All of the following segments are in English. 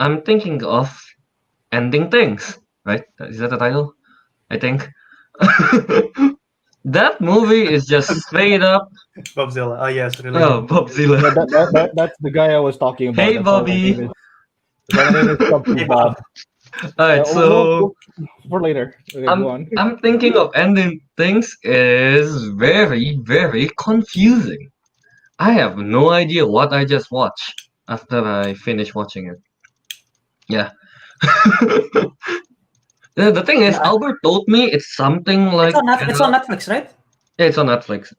I'm thinking of Ending Things, right? Is that the title? I think. That movie is just straight up. Bobzilla. Oh yes, really. Oh, Bobzilla. That's the guy I was talking about. Hey, That's why my Bobby. name is. That's why my name is Chubby Hey, Bob. All right, so For later. Okay, go on. I'm thinking of Ending Things is very, very confusing. I have no idea what I just watched after I finished watching it. Yeah. The thing is, Yeah, Albert told me it's something like It's on Netflix, right? Yeah, it's on Netflix.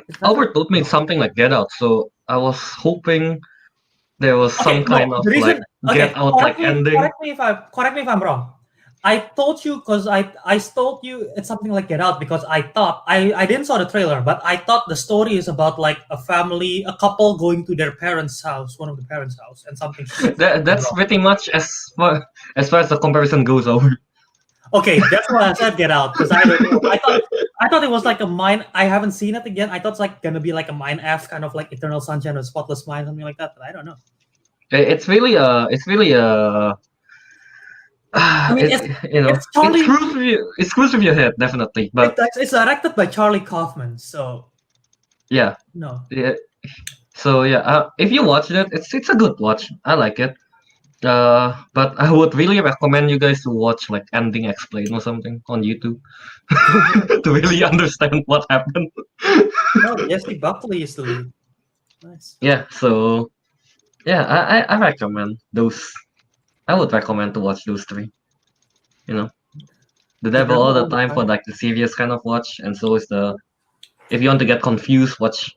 It's Albert told me it's something like Get Out, so I was hoping there was some kind of the reason. like Get Out like ending. Correct me if I'm wrong. I told you because I told you it's something like Get Out because I thought I didn't saw the trailer, but I thought the story is about like a couple going to their parents' house, one of the parents' house, and something. That's pretty much as far as the comparison goes over. Okay, that's why I said Get Out because I don't know. I thought it was like a mine. I haven't seen it again. I thought it's like gonna be like a Mine F kind of like Eternal Sunshine of the Spotless Mind, something like that. But I don't know. It's really I mean, it, you know, it's Charlie. it screws with your head definitely, but It's directed by Charlie Kaufman, so yeah, no. yeah. So yeah, if you watch it, it's a good watch. I like it. But I would really recommend you guys to watch like Ending Explained or something on YouTube to really understand what happened. Oh, Jesse Buckley is the lead. Nice. Yeah, so yeah, I recommend those. I would recommend to watch those three. You know, The Devil All the Time for like the serious kind of watch, and so is the. If you want to get confused, watch.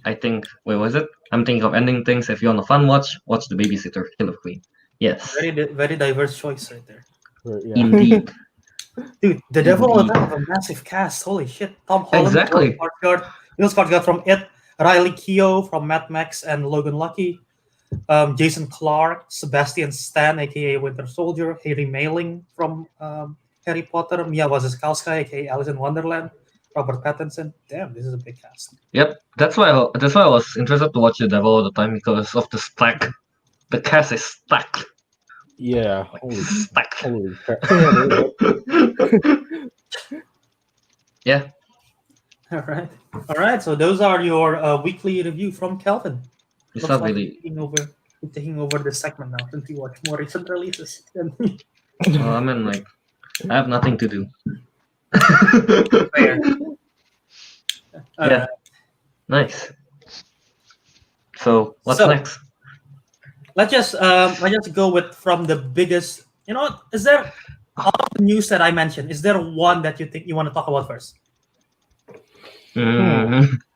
I think where was it? I'm thinking of Ending Things. If you want a fun watch The Babysitter Killer Queen. Yes. Very diverse choice right there. Yeah. Indeed. Dude, The Devil All the Time have a massive cast. Holy shit. Tom Holland, Exactly. Will Skarsgård from It, Riley Keough from Mad Max and Logan Lucky, Jason Clarke, Sebastian Stan, aka Winter Soldier, Harry Mayling from Harry Potter, Mia Wasikowska, aka Alice in Wonderland, Robert Pattinson. Damn, this is a big cast. Yep, that's why I was interested to watch The Devil all the time because of the stack. The cast is stacked. Yeah. Stacked. Holy crap. Yeah. All right. So those are your weekly review from Kelvin. It's Looks not like really. we're taking over this segment now since we watch more recent releases. Well, I mean, like, I have nothing to do. Fair. Yeah. Nice. So what's next? Let's just go with from the biggest. You know what? Is there all the news that I mentioned? Is there one that you think you want to talk about first?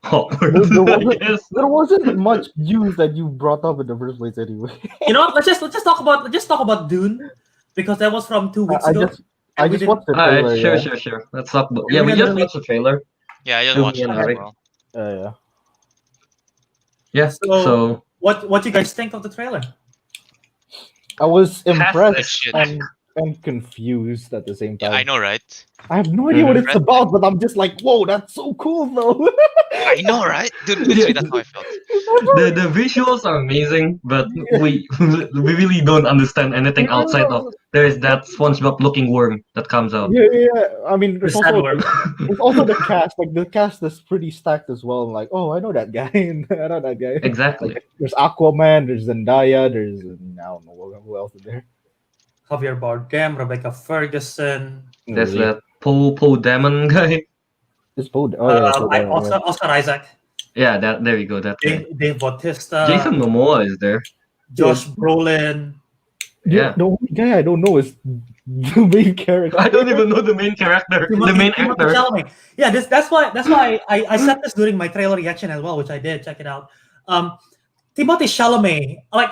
Hogwarts, there wasn't much news that you brought up in the first place anyway. You know what? Let's just talk about Dune because that was from 2 weeks ago. I just watched the trailer. Alright, sure. Let's talk about. Yeah, we just watched the trailer. Yeah, I just watched it as well. Yeah. Yeah. So what you guys think of the trailer? I was impressed shit. and confused at the same time. Yeah, I know, right? I have no idea what it's about, but I'm just like, whoa, that's so cool though. I know, right? Dude, literally, that's how I felt. The visuals are amazing, but we really don't understand anything outside of there is that SpongeBob looking worm that comes out. Yeah. I mean, The it's also the cast. Like the cast is pretty stacked as well. I'm like, oh, I know that guy. I know that guy. Exactly. Like, there's Aquaman. There's Zendaya. There's I don't know who else is there. Javier Bardem, Rebecca Ferguson. There's that Poe Dameron guy. It's Poe. Oscar Isaac. Yeah, there you go. That guy. Dave Bautista. Jason Momoa is there. Josh Brolin. Yeah. The only guy I don't know is the main character. I don't even know the main character. The main actor. Chalamet. Yeah, that's why I said this during my trailer reaction as well, which I did. Check it out. Timothée Chalamet, like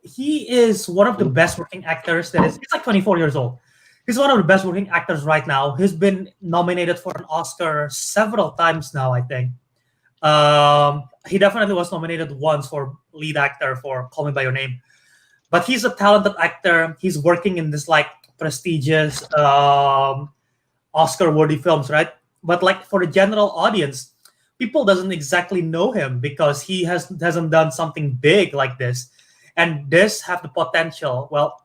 he is one of the best working actors. He's like 24 years old. He's one of the best working actors right now. He's been nominated for an Oscar several times now, I think. He definitely was nominated once for lead actor for Call Me by Your Name. But he's a talented actor. He's working in this like prestigious Oscar-worthy films, right? But like for the general audience, people doesn't exactly know him because he hasn't done something big like this. And this have the potential. Well,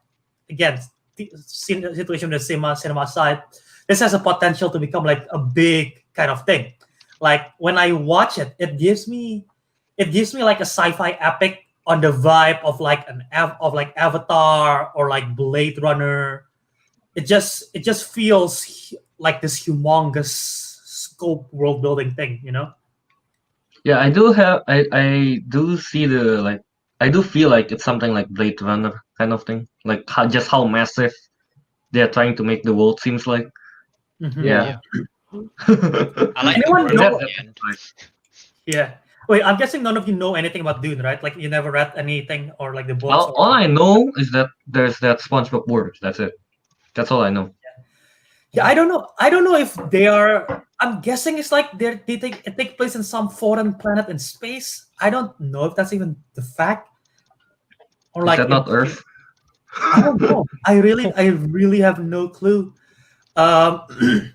again, situation with the cinema side, this has a potential to become like a big kind of thing. Like when I watch it, it gives me like a sci-fi epic on the vibe of like Avatar or like Blade Runner. It just feels like this humongous scope world building thing, you know? Yeah, I do see I do feel like it's something like Blade Runner kind of thing. Like how massive they're trying to make the world seems like. Mhm. Yeah. I like the Anyone word know- at the end. Yeah. Wait, I'm guessing none of you know anything about Dune, right? Like you never read anything or like the books. All I know is that there's that SpongeBob word. That's it. That's all I know. Yeah, I don't know. I don't know if they are. I'm guessing it's like it take place in some foreign planet in space. I don't know if that's even the fact. Or Is like that not Earth? I don't know. I really have no clue. I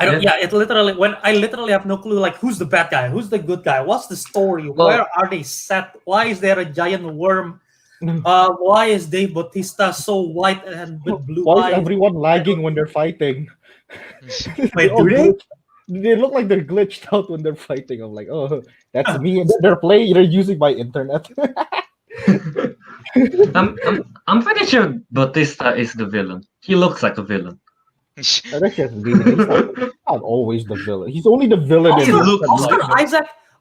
don't. Yeah, it literally I literally have no clue. Like, who's the bad guy? Who's the good guy? What's the story? Well- Where are they set? Why is there a giant worm? Why is Dave Bautista so white and with blue Why is eyes? everyone lagging when they're fighting? Wait, all do they? glitched- They look like they're glitched out when they're fighting. I'm like, oh, that's me. And they're using my internet. I'm pretty sure Bautista is the villain. He looks like a villain. That's just me. He's not always the villain. He's only the villain in look-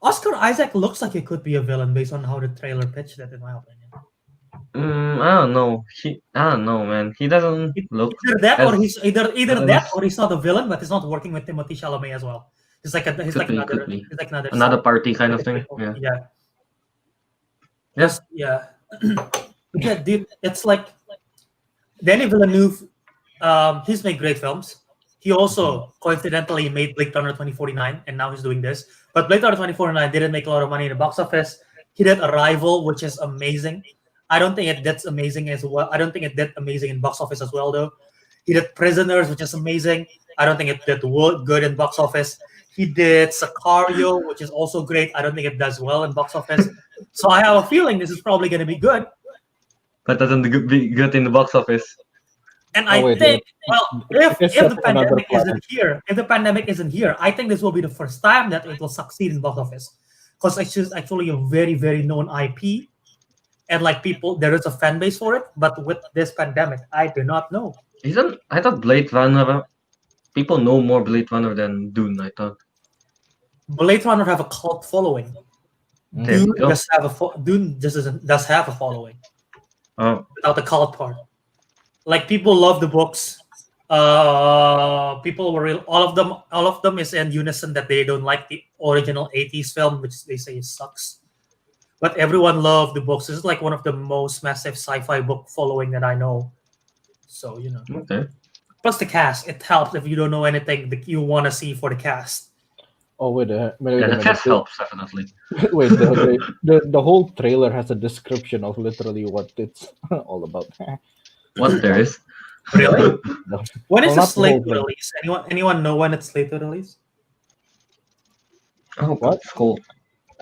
Oscar Isaac looks like he could be a villain based on how the trailer pitched it, in my opinion. I don't know. I don't know, man. He doesn't look. Either that or as- he's either as- that or he's not a villain, but he's not working with Timothée Chalamet as well. He's like Could be. another party kind of thing. Yeah. Yeah. Yes. Yeah. Yeah, dude, it's like Danny Villeneuve. He's made great films. He also coincidentally made Blade Runner 2049, and now he's doing this. But Blade Runner 2049 didn't make a lot of money in the box office. He did Arrival, which is amazing. I don't think it did amazing as well. I don't think it did amazing in box office as well, though. He did Prisoners, which is amazing. I don't think it did good in box office. He did Sicario, which is also great. I don't think it does well in box office. So I have a feeling this is probably going to be good. But doesn't be good in the box office. And Oh, I wait, think, well, if It's the just another pandemic planet. isn't here, I think this will be the first time that it will succeed in box office, because it's actually a very, very known IP, and like there is a fan base for it. But with this pandemic, I do not know. I thought Blade Runner. People know more Blade Runner than Dune. I thought. Blade Runner have a cult following. There we go. Dune does have a following Oh, without the cult part. Like, people love the books. People were all of them is in unison that they don't like the original 80s film, which they say sucks. But everyone loved the books. This is like one of the most massive sci-fi book following that I know. So, you know. okay. Plus the cast, it helps if you don't know anything that you want to see for the cast. Oh wait, Yeah, a the minute. cast helps definitely. Wait, the whole trailer has a description of literally what it's all about. What there is? Really? When is Well, the not the slate whole to thing. release? Anyone know when it's slated to release? Oh, What? that's cool.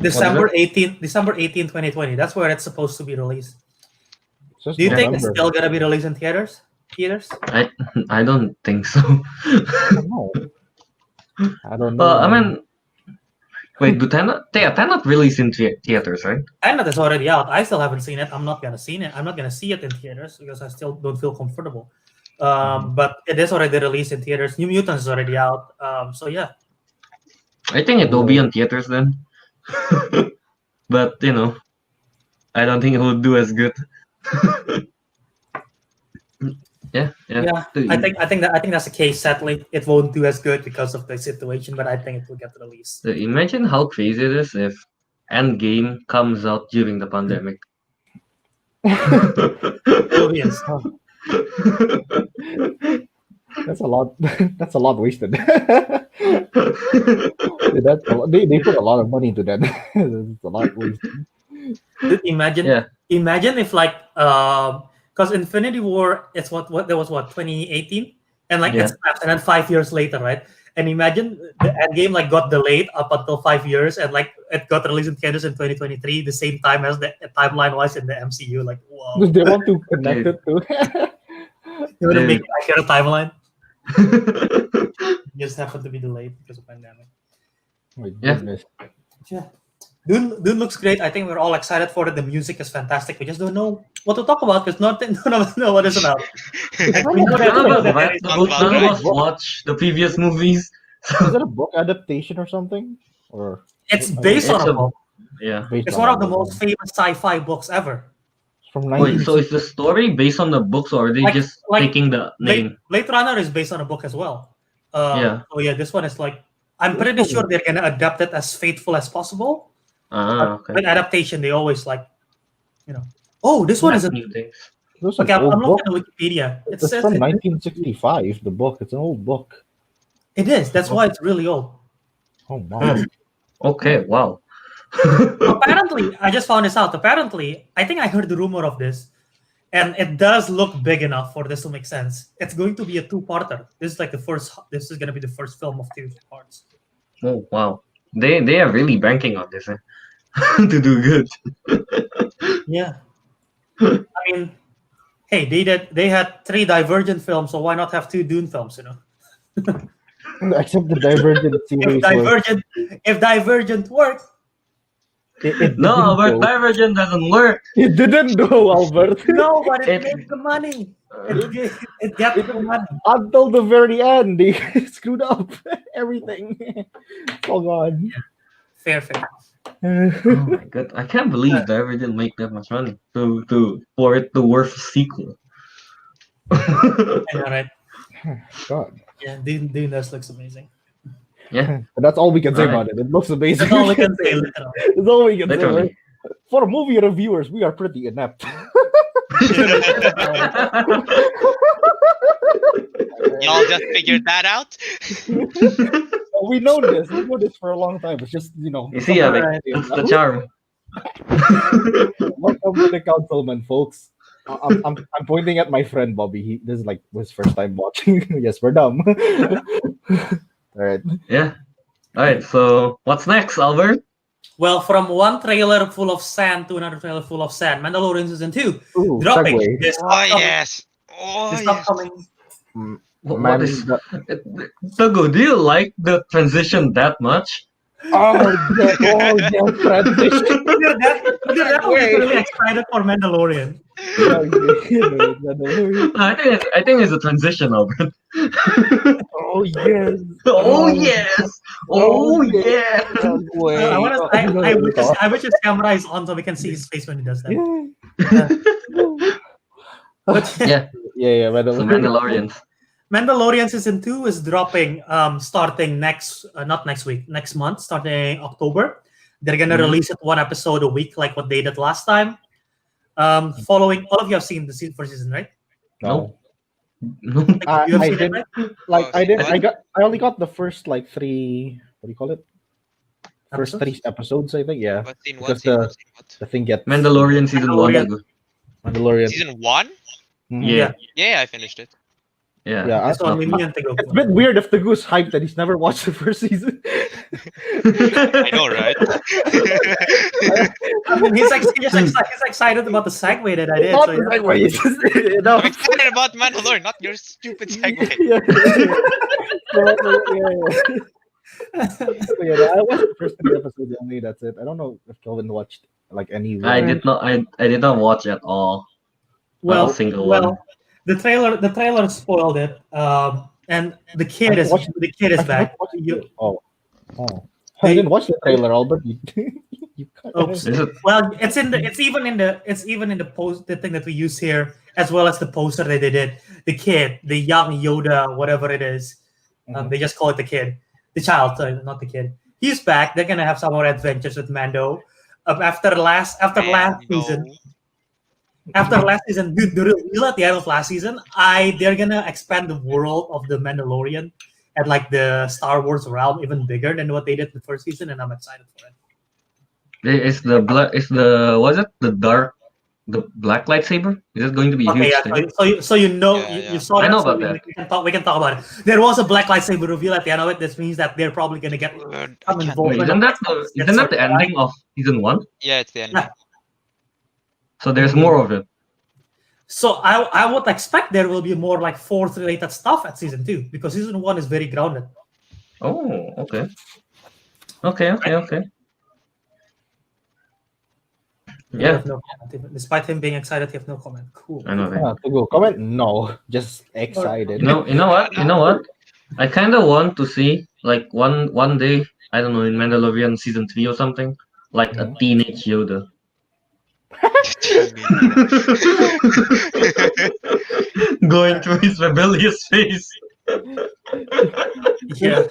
December 18th, 2020. That's where it's supposed to be released. Just Do you think it's November. still gonna be released in theaters? I don't think so. I don't know. I don't know. Well, I mean, wait, do Tenet release in theaters, right? Tenet is already out. I still haven't seen it. I'm not gonna see it. I'm not gonna see it in theaters because I still don't feel comfortable. But it is already released in theaters. New Mutants is already out. So yeah. I think it will be in theaters then. But you know, I don't think it will do as good. Yeah. Yeah, I think that's the case. Sadly, it won't do as good because of the situation, but I think it will get released. So imagine how crazy it is if Endgame comes out during the pandemic. Oh, yes. That's a lot. That's a lot wasted. They put a lot of money into that. It's a lot wasted. Dude, imagine if like because Infinity War, it's what there was 2018, and like Yeah. it's and then 5 years later, right? And imagine the Endgame like got delayed up until 5 years, and like it got released in theaters in 2023, the same time as the timeline was in the MCU. Like, whoa, They want to connect it to. you want to make Dude. an accurate timeline. Just happened to be delayed because of pandemic. My Yeah. goodness. Yeah. Dune looks great. I think we're all excited for it. The music is fantastic. We just don't know what to talk about because none of us know what it's about. Like, we know that, None we know of that us there read is the book. Sounds None of about us watched the previous movies. Is it a book adaptation or something? Or it's based on It's a a- book. Yeah. based It's on one a of the book? most famous sci-fi books ever. From Wait, 19. so is the story based on the books, or are they Like- just like taking the name? Blade Runner is based on a book as well. Yeah. Oh yeah, this one is like I'm This pretty one- sure they're gonna adapt it as faithful as possible. Okay. With adaptation, they always like, oh, this one is a. New things. Those are Okay, I'm old book. looking at Wikipedia. It It's says from it 1965. The book. It's an old book. is. That's why it's really old. Oh wow. Okay. Wow. Apparently, I just found this out. Apparently, I think I heard the rumor of this, and it does look big enough for this to make sense. It's going to be a two-parter. This is like the first. This is going to be the first film of 2 parts. Oh wow. They are really banking on this to do good. Yeah. I mean, hey, they had 3 Divergent films, so why not have 2 Dune films? Except the Divergent series. If Divergent worked, It No, didn't but go. Divergent doesn't work. It didn't go, Albert. no, but it It- made the money. It got the money. Until the very end, they screwed up everything. It's all gone. Fair. Oh my god, I can't believe Divergent make that much money for it to worth a sequel. I know, right? God. Yeah, Dune does looks amazing. Yeah, But that's all we can say Right. about it. It looks amazing. That's all we can say. Literally. That's all we can say. literally. Right? For movie reviewers, we are pretty inept. Y'all just figured that out? We know this. We know this for a long time. It's just, You see, Alex, that's the charm. Welcome to the Councilmen, folks. I'm pointing at my friend Bobby. This is like his first time watching. Yes, we're dumb. All right. Yeah. All right. So what's next, Albert? Well, from one trailer full of sand to another trailer full of sand, Mandalorian season 2 Ooh, dropping segue. this Oh, upcoming, yes. Oh, this yes. upcoming. What Man, is Teguh? Do you like the transition that much? oh, yeah, transition. Look at that! I'm really excited for Mandalorian. I think it's a transition, Albert. Oh yes. Oh yes. Oh yes. I wish his camera is on so we can see his face when he does that. But Yeah. Yeah. So Mandalorians. Mandalorian season 2 is dropping starting next month, starting October. They're gonna release it 1 episode a week, like what they did last time. Following all of you have seen the first season, right? No. Like, you have I seen it, didn't. right? I only got the first 3. What do you call it? First Episodes? 3 episodes, I think. Yeah. What scene? Because What scene? The thing gets Mandalorian season 1. Mandalorian. Teguh. Mandalorian. Season 1? Mhm. Yeah. Yeah, I finished it. Yeah. Yeah, That's not only much. me and Teguh. It's a bit weird if the goose hyped that he's never watched the first season. I know, right? I mean, he's excited about the segue that I did. Not So, the yeah. segue, it's just, I'm excited about Mandalorian, not your stupid segue. Yeah. Yeah, I watched the first 3 episodes only. That's it. I don't know if Kelvin watched like any. I did not. I did not watch at all. Not a single one. the trailer spoiled it. And the kid is back. Oh. I didn't watch the trailer, Albert. You cut Oops. Is it? Well, it's even in the post, the thing that we use here, as well as the poster that they did. The kid, the young Yoda, whatever it is, they just call it the kid, the child, not the kid. He's back. They're gonna have some more adventures with Mando. After last season, dude, the reveal at the end of last season, they're gonna expand the world of the Mandalorian and like the Star Wars realm even bigger than what they did the first season, and I'm excited for it. It's the blood. It's the. Was it the dark? the black lightsaber? Is it going to be a Okay, huge yeah. thing? So you know Yeah, you yeah. saw I that. know So about that. we can talk about it. There was a black lightsaber reveal at the end of it. This means that they're probably gonna get I some can't Wait, wait. involvement. isn't that the ending of season 1? Yeah, it's the ending. So there's more of it. So I would expect there will be more like Force related stuff at season 2 because season 1 is very grounded. Oh, okay. Okay. You Yeah, have no comment. Despite him being excited, you have no comment. Cool. I know that. To go comment? No, just excited. You know what? I kind of want to see like one day, I don't know, in Mandalorian season 3 or something, like a teenage Yoda. Going through his rebellious phase. Yeah.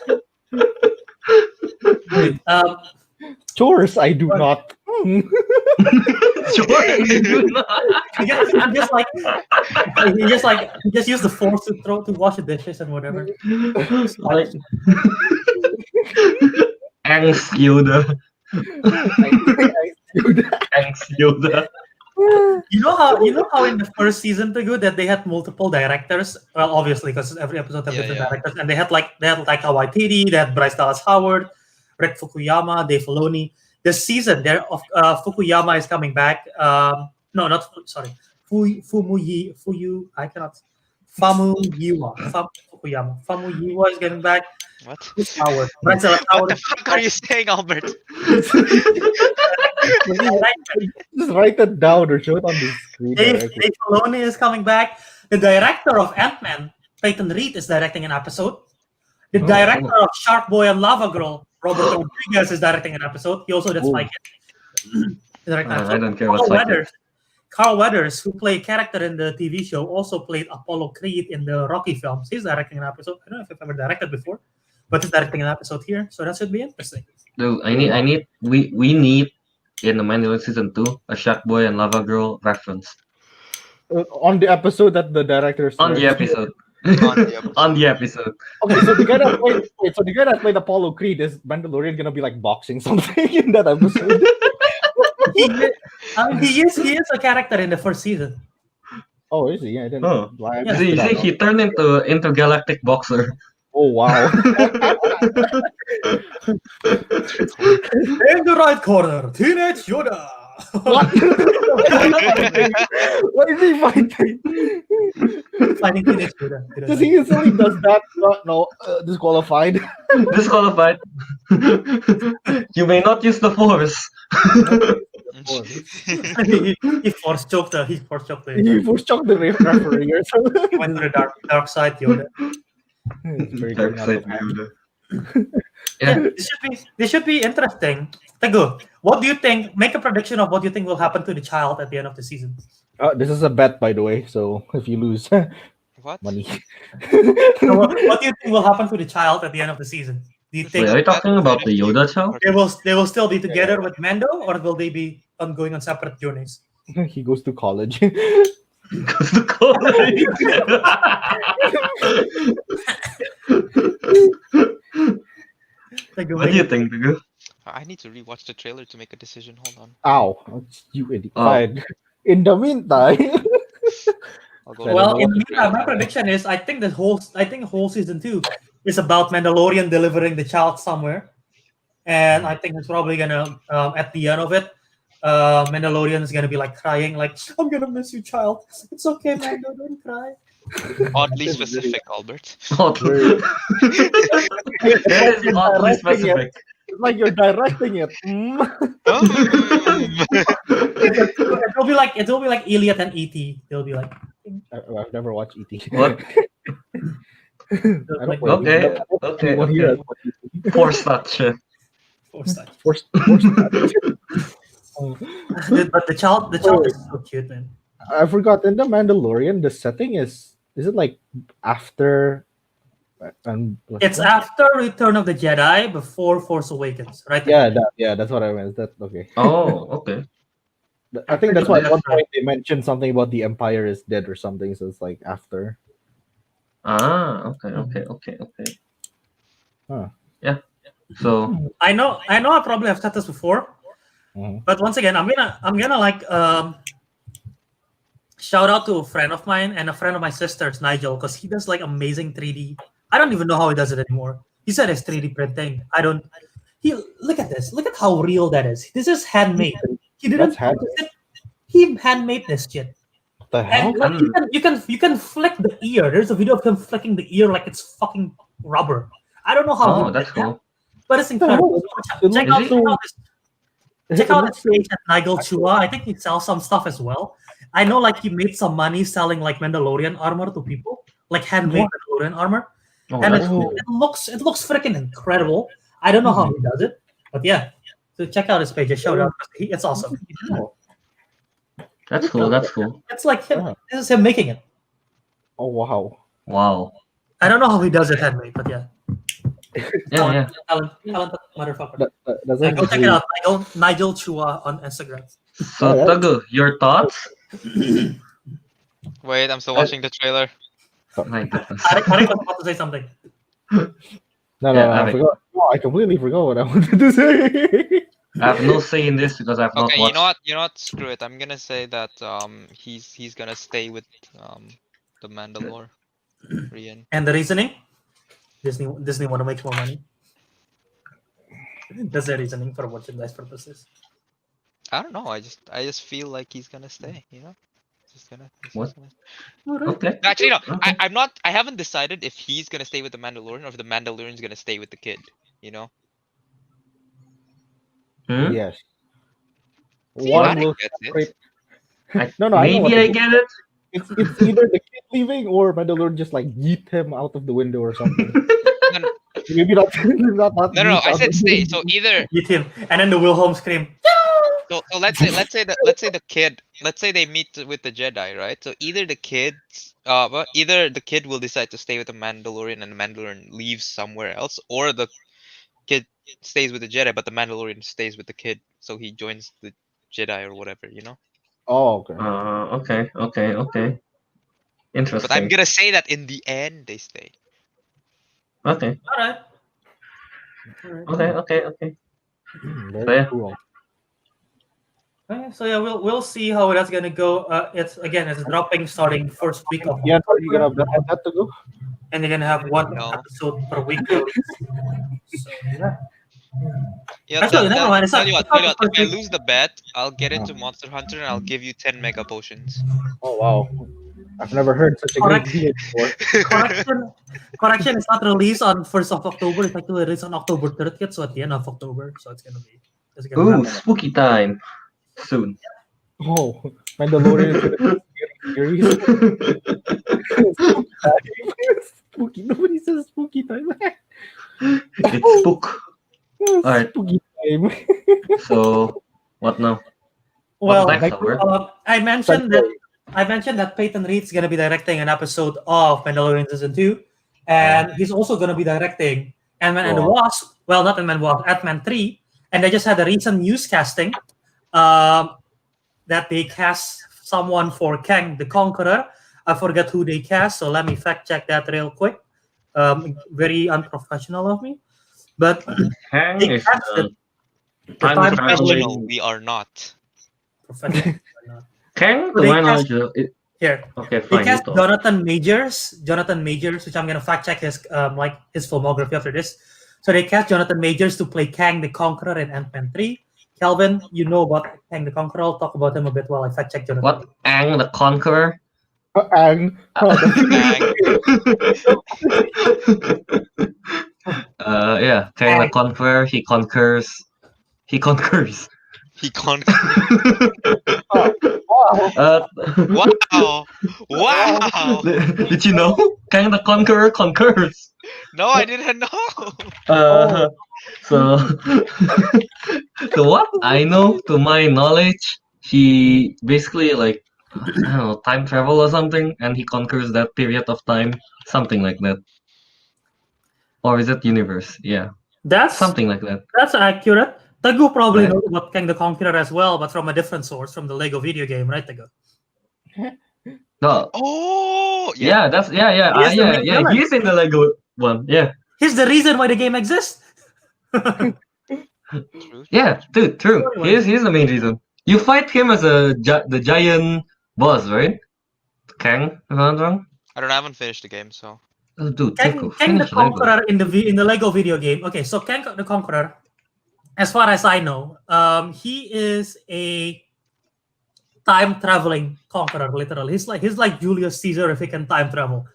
Dude, Chores, I do not. Sure, you do not. he just use the Force to wash the dishes and whatever. Like angst Yoda. Angst Yoda. You know how in the first season Teguh, that they had multiple directors. Well, obviously because every episode have Yeah, different yeah. directors, and they had Taika Waititi, they had Bryce Dallas Howard, Rick Fukuyama, Dave Filoni. This season, Fukuyama is coming back. No, not sorry. I cannot. Fukuyama. Famuyiwa is getting back. What? Howard. Bryce Dallas What Howard. the fuck are you saying, Albert? Just write it down or show it on the screen. Dave directly. Filoni is coming back. The director of Ant-Man, Peyton Reed, is directing an episode. The director of Shark Boy and Lava Girl, Robert Rodriguez, is directing an episode. He also did Spy Kids. I don't care what Spy Kids. Carl Weathers, who played character in the TV show, also played Apollo Creed in the Rocky films. He's directing an episode. I don't know if he's ever directed before, but he's directing an episode here, so that should be interesting. Dude, we need in the Mandalorian season 2 a Shark Boy and Lava Girl reference. On the episode that the director On the episode. On the episode. Okay, so the guy that played Apollo Creed, is Mandalorian gonna be like boxing something in that episode? He is a character in the first season. Oh, is he? Yeah, I didn't. Oh. Why- Yeah. He turned into intergalactic boxer. Oh wow! In the right corner, Teenage Yoda. What? What is he fighting? Fighting Teenage Yoda. Because he usually does that. No, disqualified. Disqualified. You may not use the force. he force choked the. He force choked the referee or something. He went to the dark side Yoda. Dark side Yoda. Yeah, this should be interesting. Teguh, what do you think? Make a prediction of what you think will happen to the child at the end of the season. This is a bet, by the way. So if you lose, What? money. So what do you think will happen to the child at the end of the season? Do you Wait, think are you talking about the Yoda child? they will still be together with Mando, or will they be going on separate journeys? He goes to college. Goes to college. Teguh, What do you think, Teguh? I need to rewatch the trailer to make a decision. Hold on. Ow! You idiot. Oh. Fine. In the meantime, I'll go Well, watch in the the meantime, my trailer. prediction is I think whole season 2 is about Mandalorian delivering the child somewhere, and I think it's probably gonna at the end of it, Mandalorian is gonna be like crying, like I'm gonna miss you, child. It's okay, Mando, don't cry. Oddly specific, Albert. Oddly. That is oddly specific. it's like you're directing it. It'll be like Elliot and E.T. They'll be like, I've never watched ET. What? like Okay. Force touch. force touch. Force But the child is so cute, man. I forgot. In the Mandalorian, the setting is it like after? It's after Return of the Jedi, before Force Awakens, right? Yeah, that's what I meant. Is that okay? Oh, okay. I think that's why at one point they mentioned something about the Empire is dead or something. So it's like after. Okay. Huh. Yeah. So I know I probably have said this before, Mhm. but once again, I'm gonna like shout out to a friend of mine and a friend of my sister's, Nigel, because he does like amazing 3D. I don't even know how he does it anymore. He said it's 3D printing. I don't. He look at this. Look at how real that is. This is handmade. He didn't That's handmade. purchase it. He handmade this shit. What the hell? And like, you can flick the ear. There's a video of him flicking the ear like it's fucking rubber. I don't know how. Oh, he that's did that, cool. but it's incredible. It Check looks out so- check it out looks his so- page at Nigel Chua. I think he sells some stuff as well. I know like he made some money selling like Mandalorian armor to people, like handmade Mandalorian armor. Oh, And that's cool. it looks freaking incredible. I don't know how he does it, but yeah. So check out his page. I showed up. It's awesome. That's cool. That's cool. It's like him. Yeah. This is him making it. Oh wow. Wow. I don't know how he does it handmade, but yeah. Yeah, Talented motherfucker. That's Yeah, go check actually- it out. Nigel Chua on Instagram. So, Teguh, your thoughts? Wait, I'm still watching the trailer. My goodness. Ariq was about to say something. No, Yeah, I Ariq. forgot. No, I completely forgot what I wanted to say. I have no say in this because I've not Okay, watched. you know what? Screw it. I'm gonna say that he's gonna stay with the Mandalorian. And the reasoning? Disney want to make more money. That's the reasoning for merchandise purposes. I don't know. I just feel like he's gonna stay. You know, he's What? just gonna. Okay. Actually, no. Okay. I'm not. I haven't decided if he's gonna stay with the Mandalorian or if the Mandalorian's gonna stay with the kid. You know. Hmm? Yes. See, One Ariq will gets it. separate. I, No, I know what maybe I to do. get it. It's either the kid leaving or Mandalorian just like yeet him out of the window or something. No, no, Maybe not. not no. yeet I out said the stay. window. So either Eat him. And then the Wilhelm scream. so let's say the kid, let's say they meet with the Jedi, right? So either the kid will decide to stay with the Mandalorian and the Mandalorian leaves somewhere else, or the kid stays with the Jedi but the Mandalorian stays with the kid, so he joins the Jedi or whatever, you know. Oh, okay. Okay. Interesting. But I'm gonna say that in the end they stay. Okay. All right. Okay. Very So, yeah. cool. Okay, so yeah, we'll see how that's gonna go. It's dropping starting first week of Yeah, are you October, gonna have that to go? and they're gonna have one No. episode per week release. So yeah. Yeah, Actually, never mind, it's tell not- you what, it's not the if I first lose the bet, I'll get into Monster Hunter and I'll give you 10 mega potions. Oh wow. I've never heard such a great Correct. deal before. Correction is not released on 1st of October. It's actually released on October 30th, so at the end of October. So it's gonna Ooh, happen. spooky time. Soon. Oh, Mandalorian is gonna be a scary series. Spooky. Nobody says spooky time. It's spook. Alright. Spooky time. So, what now? Well, What's next, Albert? I mentioned that Peyton Reed's gonna be directing an episode of Mandalorian season 2, and he's also gonna be directing Ant-Man and the Wow. Wasp. Well, not Ant-Man Wasp, Ant-Man 3, and they just had a recent news casting that they cast someone for Kang the Conqueror. I forget who they cast, so let me fact check that real quick. Very unprofessional of me, but Kang they is casted time time Professional, traveling. we are not. professional. Kang, So to they my cast- knowledge, Here, okay, they fine. You cast talk. Jonathan Majors, which I'm gonna fact check his filmography after this. So they cast Jonathan Majors to play Kang the Conqueror in Ant-Man 3. Kelvin, you know about Kang the Conqueror. I'll talk about him a bit while I fact check Jonathan. What? Aang the Conqueror? And Yeah, Kang the Conqueror. He conquers. He can't. wow. Wow! Wow! Did you know? Kang the Conqueror conquers. No, I didn't know. So, so what I know, to my knowledge, he basically like I don't know, time travel or something, and he conquers that period of time, something like that. Or is it universe? Yeah, That's something like that. that's accurate. Teguh probably Right. knows about Kang the Conqueror as well, but from a different source, from the Lego video game, right, Teguh? No, Oh, yeah, that's yeah. He is the main villain. He's in the Lego one. Yeah, He's the reason why the game exists. True. yeah, dude, true. Anyway. He's the main reason. You fight him as the giant boss, right? Kang, if I'm not wrong. I don't know, I haven't finished the game, so. Oh, dude, Kang, Teguh, Kang the finish Lego. Conqueror in the Lego video game. Okay, so Kang the Conqueror, as far as I know, he is a time traveling conqueror. Literally, he's like Julius Caesar if he can time travel.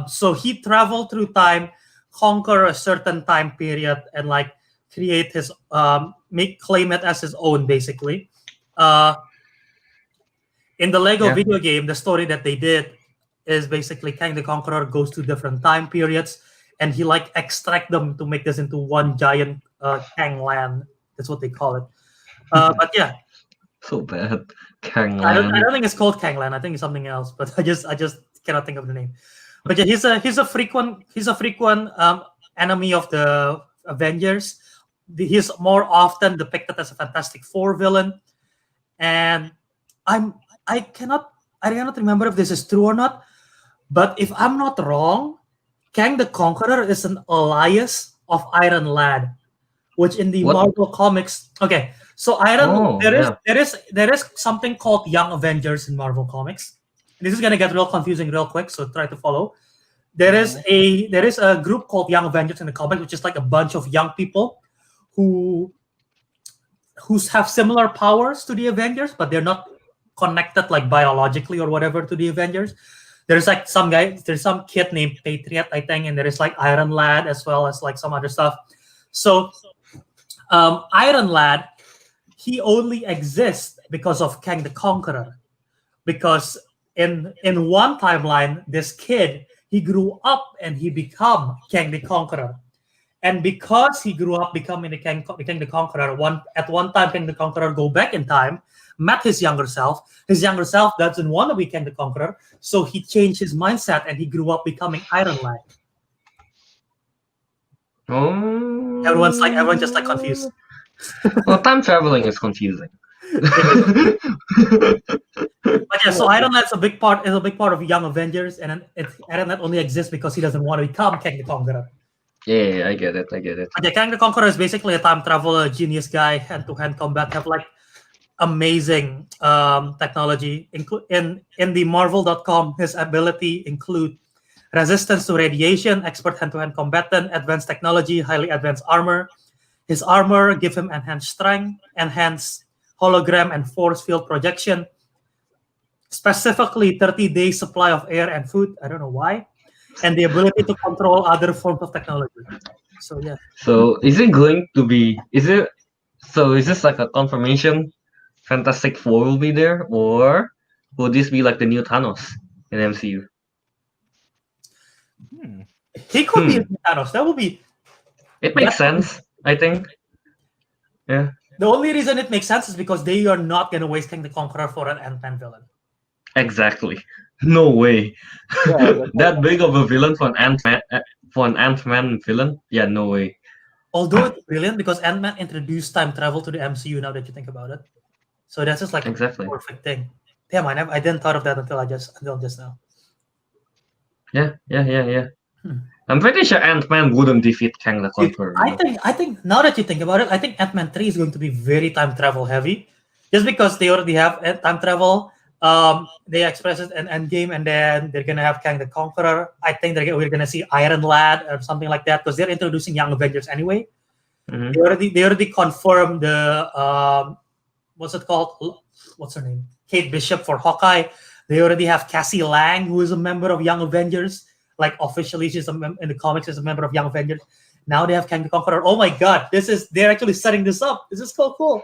So he traveled through time, conquer a certain time period, and like create his claim it as his own, basically. In the Lego Yeah. video game, the story that they did is basically Kang the Conqueror goes to different time periods, and he like extract them to make this into one giant Kang land. That's what they call it. But yeah, So bad. Kang I Land. don't think it's called Kang Land. I think it's something else. But I just cannot think of the name. But yeah, he's a frequent enemy of the Avengers. He's more often depicted as a Fantastic Four villain, and I cannot remember if this is true or not. But if I'm not wrong, Kang the Conqueror is an alias of Iron Lad, which in the What? Marvel comics. Okay, so there is something called Young Avengers in Marvel comics. This is gonna get real confusing real quick, so try to follow. There is a group called Young Avengers in the comics, which is like a bunch of young people who have similar powers to the Avengers, but they're not connected like biologically or whatever to the Avengers. There's like there's some kid named Patriot, I think, and there is like Iron Lad as well as like some other stuff. So Iron Lad, he only exists because of Kang the Conqueror. Because in one timeline, this kid, he grew up and he became Kang the Conqueror. And because he grew up becoming the Kang the Conqueror, at one time Kang the Conqueror go back in time, met his younger self. His younger self doesn't want to be Kang the Conqueror, so he changed his mindset and he grew up becoming Iron Lad. Oh. Everyone's just like confused. Well, time traveling is confusing. But yeah, so Iron Lad's a big part of Young Avengers, and Iron Lad only exists because he doesn't want to become Kang the Conqueror. Yeah, I get it. But yeah, Kang the Conqueror is basically a time traveler, genius guy, hand-to-hand combat, have like amazing technology. In the Marvel.com, his ability include resistance to radiation, expert hand-to-hand combatant, advanced technology, highly advanced armor. His armor give him enhanced strength, enhanced hologram and force field projection, specifically 30-day supply of air and food. I don't know why. And the ability to control other forms of technology. So yeah. So is this like a confirmation Fantastic Four will be there, or will this be like the new Thanos in MCU? He could be Thanos. That would be. It makes sense, I think. Yeah. The only reason it makes sense is because they are not going to waste Kang the Conqueror for an Ant-Man villain. Exactly. No way. Yeah, That big of a villain for an Ant-Man villain? Yeah, no way. Although it's brilliant because Ant-Man introduced time travel to the MCU. Now that you think about it, so that's just like Exactly. a perfect thing. Damn, I didn't thought of that until just now. Yeah. I'm pretty sure Ant-Man wouldn't defeat Kang the Dude, Conqueror. I think now that you think about it, I think Ant-Man 3 is going to be very time travel heavy, just because they already have time travel. They express it in Endgame, and then they're gonna have Kang the Conqueror. I think we're gonna see Iron Lad or something like that because they're introducing Young Avengers anyway. Mhm. They already confirmed the what's it called? What's her name? Kate Bishop for Hawkeye. They already have Cassie Lang, who is a member of Young Avengers. Like officially, she's in the comics is a member of Young Avengers. Now they have Kang the Conqueror. Oh my God, they're actually setting this up. This is so cool.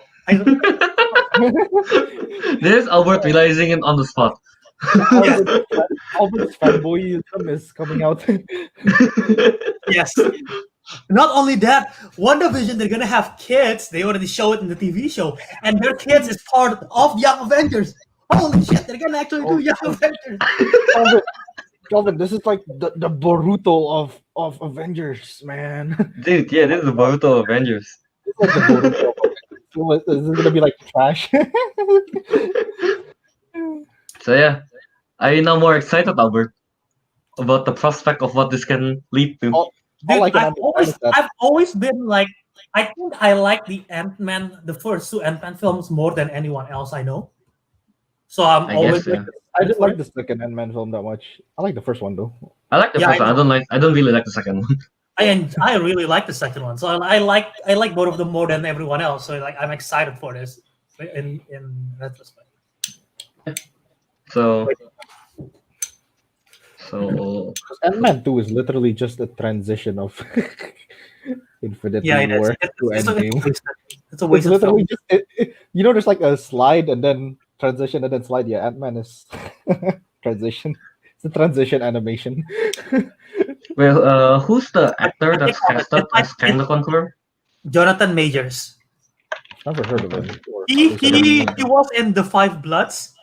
There's Albert realizing it on the spot. Albert's fanboyism is coming out. Yes. Not only that, WandaVision, they're gonna have kids. They already show it in the TV show, and their kids is part of Young Avengers. Holy shit, they're gonna actually do Young Avengers. Kelvin, this is like the Boruto of Avengers, man. Dude, yeah, this is the Boruto Avengers. It's like the Boruto. This is gonna be like trash. So yeah, are you now more excited, Albert, about the prospect of what this can lead to? All Dude, I can understand is that I've always been like, I think I like the first two Ant-Man films more than anyone else I know. So I'm I always guess, yeah. I didn't like the second Ant-Man film that much. I like the first one though. I like the Yeah, first one. I don't really like the second one. I really like the second one. So I like both of them more than everyone else. So like I'm excited for this in retrospect. So Ant-Man 2 is literally just a transition of Infinity Yeah, it is. War to Endgame. It's a It's waste of literally film. just there's like a slide and then transition and then slide. Yeah, Ant-Man is transition. It's a transition animation. well, who's the actor I think that's casted as Kang the Conqueror? Jonathan Majors. Never heard of him. He was in The Five Bloods.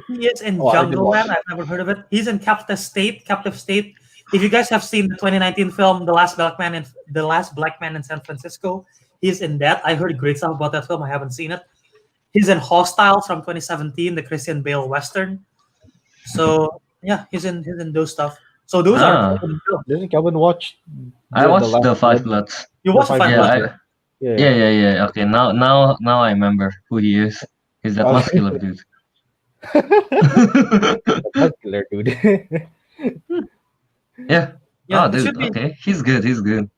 He is in Oh, I didn't Jungle watch Land. I've never heard of it. He's in Captive State. If you guys have seen the 2019 film The Last Black Man in San Francisco, he's in that. I heard great stuff about that film. I haven't seen it. He's in Hostile from 2017, the Christian Bale Western. So yeah, he's in those stuff. So those are Didn't Kelvin watch? I watched the Last Five Blood? Bloods. you watch the Five Yeah, Bloods. yeah. Okay, now I remember who he is. He's that Okay. muscular dude. Muscular dude. Yeah. Yeah, Oh, it dude. should be. Okay, he's good.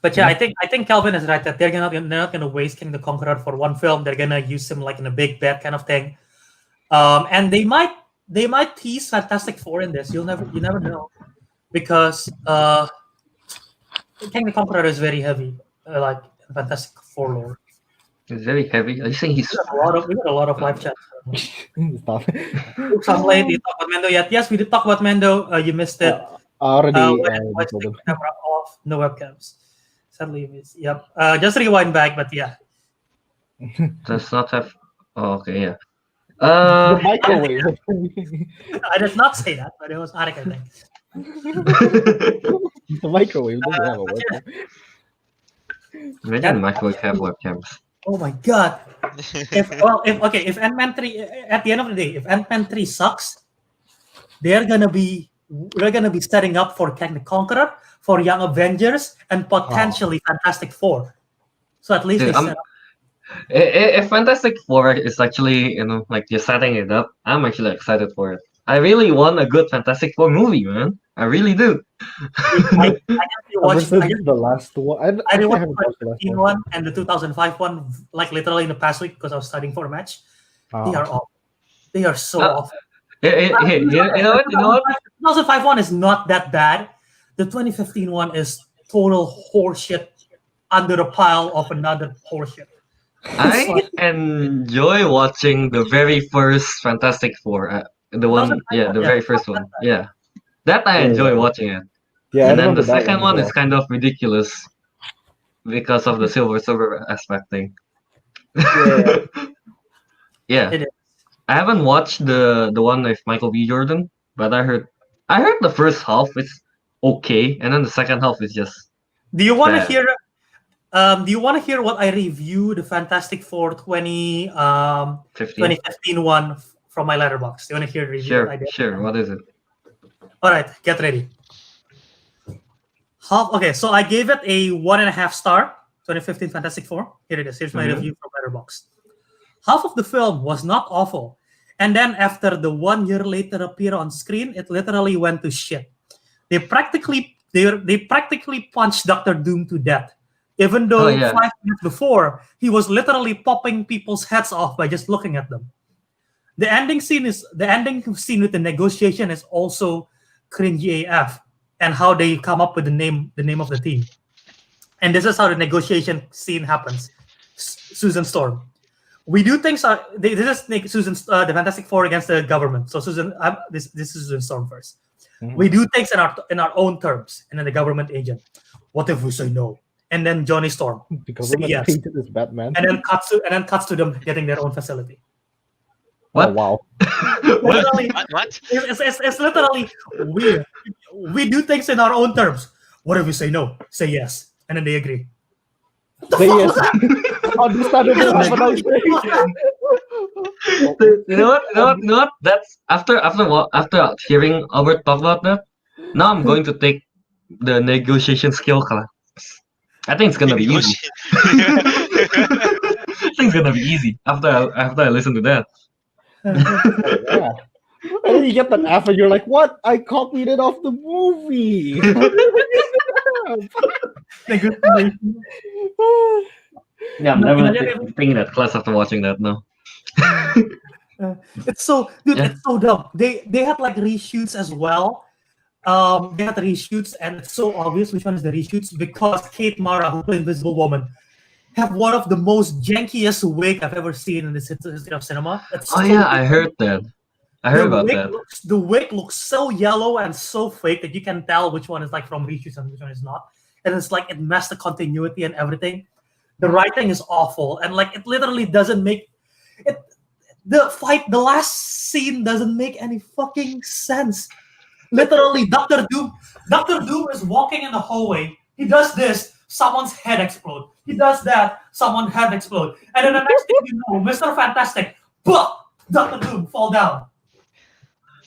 But yeah, I think Kelvin is right that they're not gonna waste King the Conqueror for one film. They're gonna use him like in a big bet kind of thing. And they might tease Fantastic Four in this. You never know, because King the Conqueror is very heavy, like Fantastic Four lore. He's very heavy. Are you saying he's? We got a lot of live chats. Stop. Oops, I'm late. You talk about Mendo yet? Yes, we did talk about Mendo. You missed it. Already. Why told him. camera off? No webcams. Sadly, you missed. Yep. Just rewind back, but yeah. Does not have. Oh, okay, yeah. The microwave. I did not say that, but it was Ariq, I think. The microwave doesn't have a but webcam. Imagine the microwave have webcams. Oh my god. If Ant-Man 3 at the end of the day, if Ant-Man 3 sucks, we're gonna be setting up for Kang the Conqueror, for Young Avengers, and potentially Fantastic Four. So at least Dude, they set up. If Fantastic Four is actually, like you're setting it up, I'm actually excited for it. I really want a good Fantastic Four movie, man. I really do. I watched The last one. I I rewatched haven't watched the last 2015 one. one and the 2005 one, like literally in the past week because I was studying for a match. They are awful. They are so awful. Hey, you know what? 2005 one is not that bad. The 2015 one is total horseshit under a pile of another horseshit. I enjoy watching the very first Fantastic Four. The very first one. Yeah. That I enjoy watching it. Yeah, And then the second one is kind of ridiculous because of the Silver Surfer aspect thing. Yeah. It is. I haven't watched the one with Michael B. Jordan, but I heard the first half is okay, and then the second half is just. Do you want to bad. hear? Do you want to hear what I reviewed the Fantastic Four 2015 one from my letterbox? Do you want to hear the review? Sure. What is it? All right, get ready. Okay, so I gave it a 1.5 star. 2015 Fantastic Four. Here it is. Here's my review from Letterboxd. Half of the film was not awful, and then after the 1 year later appear on screen, it literally went to shit. They practically punched Doctor Doom to death, even though 5 minutes before he was literally popping people's heads off by just looking at them. The ending scene with the negotiation is also cringy AF, and how they come up with the name of the team. And this is how the negotiation scene happens. Susan Storm. We do things. This is Susan, the Fantastic Four against the government. So Susan, this is Susan Storm first. Mm-hmm. We do things in our own terms, and then the government agent. What if we say no? And then Johnny Storm. The government agent is Batman. And then cuts to them getting their own facility. What? Oh, wow. Literally, what? It's literally weird. We do things in our own terms. What if we say no? Say yes, and then they agree. Say yes. Understandable. You know what? That's after hearing Albert talk about that. Now I'm going to take the negotiation skill class. I think it's gonna be easy. I think it's gonna be easy after I listen to that. Yeah. And then you get that F and you're like, what? I copied it off the movie. Yeah, I'm Imagine definitely thinking that class after watching that now. It's so, dude, Yeah. it's so dumb. They had like reshoots as well. They had reshoots, and it's so obvious which one is the reshoots because Kate Mara, who played Invisible Woman, have one of the most jankiest wig I've ever seen in the history of cinema. It's Oh so yeah, I heard that. I heard about that. The wig looks so yellow and so fake that you can tell which one is like from reshoots and which one is not. And it's like it messed the continuity and everything. The writing is awful, and like it literally doesn't make it. The last scene doesn't make any fucking sense. Literally, Doctor Doom is walking in the hallway. He does this, someone's head explode. He does that, someone's head explode. And then the next thing you know, Mr. Fantastic, Doctor Doom fall down.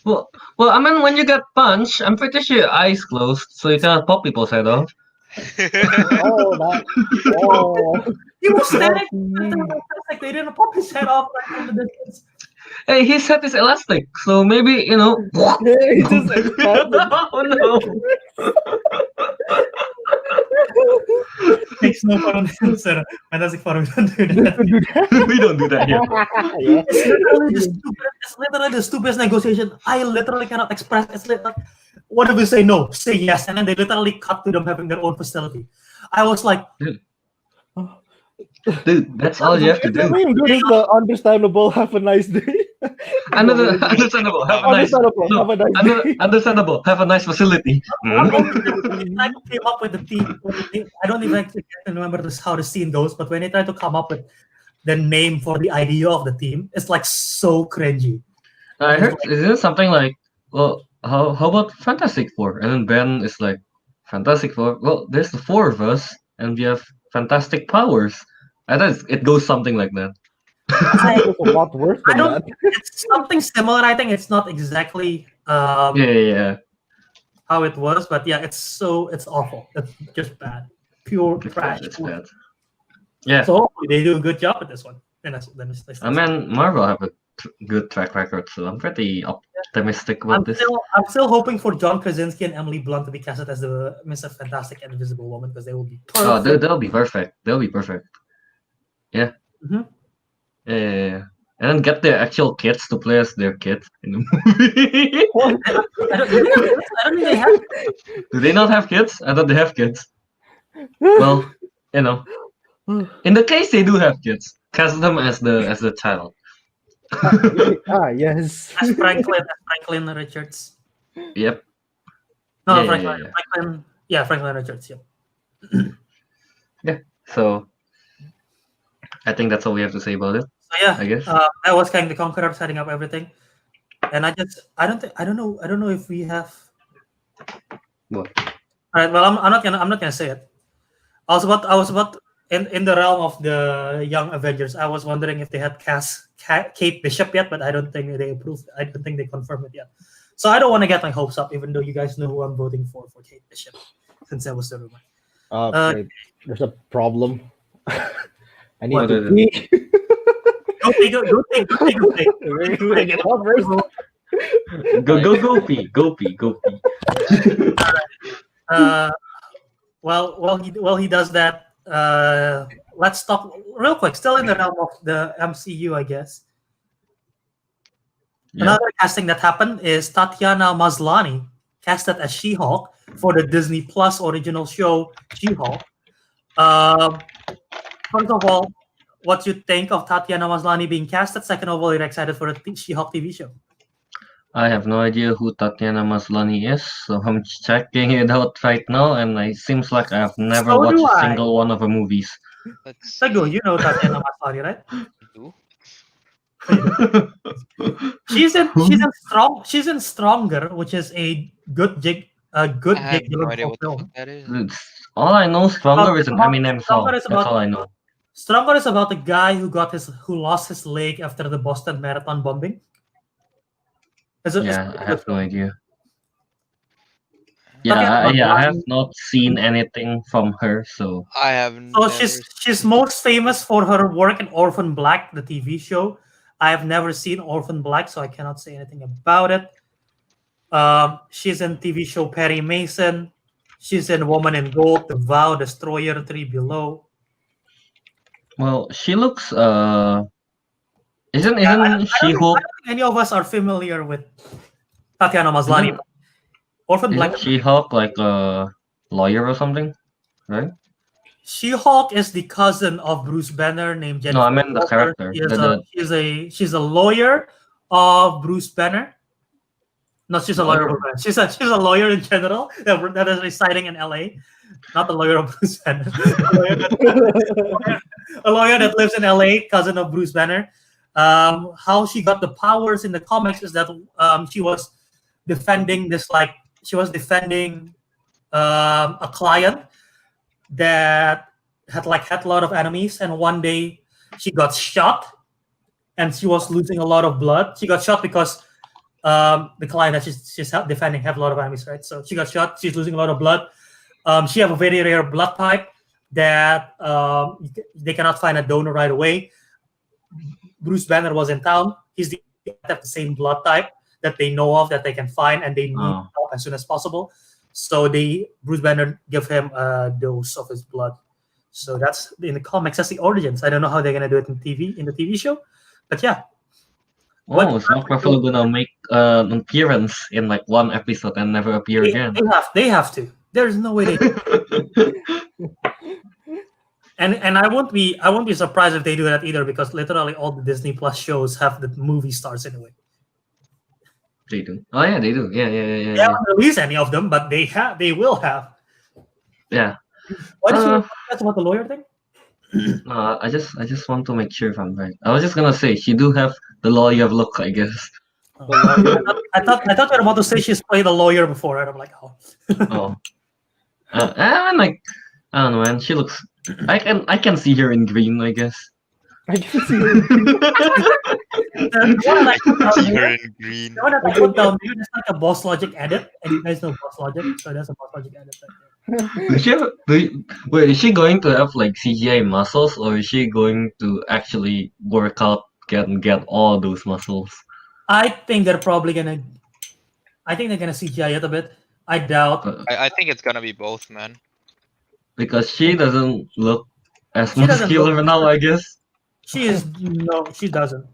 Well, I mean, when you get punched, I'm pretty sure your eyes closed, so you cannot pop people's head off. He was standing like they didn't pop his head off like from the distance. Hey, his head is elastic, so maybe He just expanded. Oh no! Makes no fun sir. Fantastic Four, we don't do that. We don't do that here. It's literally the stupidest negotiation. I literally cannot express. It's like, what if we say no? Say yes, and then they literally cut to them having their own facility. I was like, dude, that's all you have to do. Dude, is the understandable. Have a nice day. Understandable. Have a nice. Have a nice day. Understandable. Have a nice facility. I came up with the team. I don't even remember how the scene goes, but when they try to come up with the name for the idea of the team, it's like so cringy. I heard is it something like, well, how about Fantastic Four? And then Ben is like, Fantastic Four. Well, there's the four of us, and we have fantastic powers. I thought it goes something like that. It's a lot worse than that. It's something similar. I think it's not exactly Yeah. how it was, but yeah, it's awful. It's just bad, pure trash. It's bad. Yeah. So hopefully they do a good job with this one. I mean, Marvel have a good track record, so I'm pretty optimistic about this. I'm still hoping for John Krasinski and Emily Blunt to be casted as the Mr. Fantastic and Invisible Woman because they will be perfect. Oh, they'll be perfect. They'll be perfect. Yeah. Mm-hmm. Yeah. And then get their actual kids to play as their kids in the movie. I don't think they have. Do they not have kids? I thought they have kids. Well, in the case they do have kids, cast them as the child. Yes. As Franklin Richards. Yep. No, Yeah, Franklin. Yeah, Franklin Richards. Yep. Yeah. So I think that's all we have to say about it. So yeah, I guess. that was Kang the Conqueror setting up everything, and I don't know if we have. What? All right. Well, I'm not gonna say it. I was about in the realm of the Young Avengers. I was wondering if they had cast Kate Bishop yet, but I don't think they approved. I don't think they confirmed it yet. So I don't want to get my hopes up, even though you guys know who I'm voting for Kate Bishop, since that was the rumor. Wait, there's a problem. I need What to is pee. Go pee. Go pee. While he does that, let's talk real quick. Still in the realm of the MCU, I guess. Yeah. Another casting that happened is Tatiana Maslany, casted as She-Hulk for the Disney Plus original show She-Hulk. First of all, what you think of Tatiana Maslany being casted? Second of all, you're excited for the She-Hulk TV show. I have no idea who Tatiana Maslany is, so I'm checking it out right now, and it seems like I've never So do watched a I. single one of her movies. Let's Teguh, see. you know Tatiana Maslany, right? Do? She's in Stronger, which is a good Jake I have no Gyllenhaal idea what the film. fuck that is. All I know, Stronger is an Eminem song. Stronger is That's about- all I know. Stronger is about a guy who lost his leg after the Boston Marathon bombing. Yeah, I have no idea. Okay, I have not seen anything from her, so I have So never she's most famous for her work in Orphan Black, the TV show. I have never seen Orphan Black, so I cannot say anything about it. She's in TV show Perry Mason. She's in Woman in Gold, The Vow, Destroyer, Three Below. Well, she looks isn't Yeah, I isn't don't She-Hulk think any of us are familiar with Tatiana Maslany. isn't, Orphan Black. isn't She-Hulk like a lawyer or something? Right? She-Hulk is the cousin of Bruce Banner named Jennifer. No, I meant the Walker. character. She's a lawyer of Bruce Banner. No, she's a lawyer. She's a lawyer in general that is residing in LA. Not the lawyer of Bruce Banner. A lawyer that lives in LA, cousin of Bruce Banner. How she got the powers in the comics is that she was defending a client that had a lot of enemies, and one day she got shot, and she was losing a lot of blood. She got shot because the client that she's defending have a lot of enemies, right? So she got shot. She's losing a lot of blood. She have a very rare blood type that they cannot find a donor right away. Bruce Banner was in town. He's have the same blood type that they know of, that they can find, and they need help as soon as possible. So Bruce Banner give him a dose of his blood. So that's in the comics. That's the origins. I don't know how they're gonna do it in the TV show, but yeah. Oh, is Mark Ruffalo gonna make an appearance in like one episode and never appear again? They have to. There's no way they And I won't be surprised if they do that either, because literally all the Disney Plus shows have the movie stars anyway. They do. Oh yeah, they do. Yeah. They haven't released any of them, but they will have. Yeah. Why did you that's about the lawyer thing? No, I just want to make sure if I'm right. I was just gonna say she do have the lawyer look, I guess. I thought you were about to say she's played a lawyer before, and I'm like, oh. Oh. I mean, like, I don't know, man. She looks. I can see her in green, I guess. I can see it. You're in green. The one that I put down there is like a Boss Logic edit, and you guys know Boss Logic, so that's a Boss Logic edit right there. Wait, is she going to have like CGI muscles, or is she going to actually work out and get all those muscles? I think they're gonna CGI it a bit. I doubt. I think it's gonna be both, man. Because she doesn't look as She doesn't muscular look- now, I guess. She doesn't.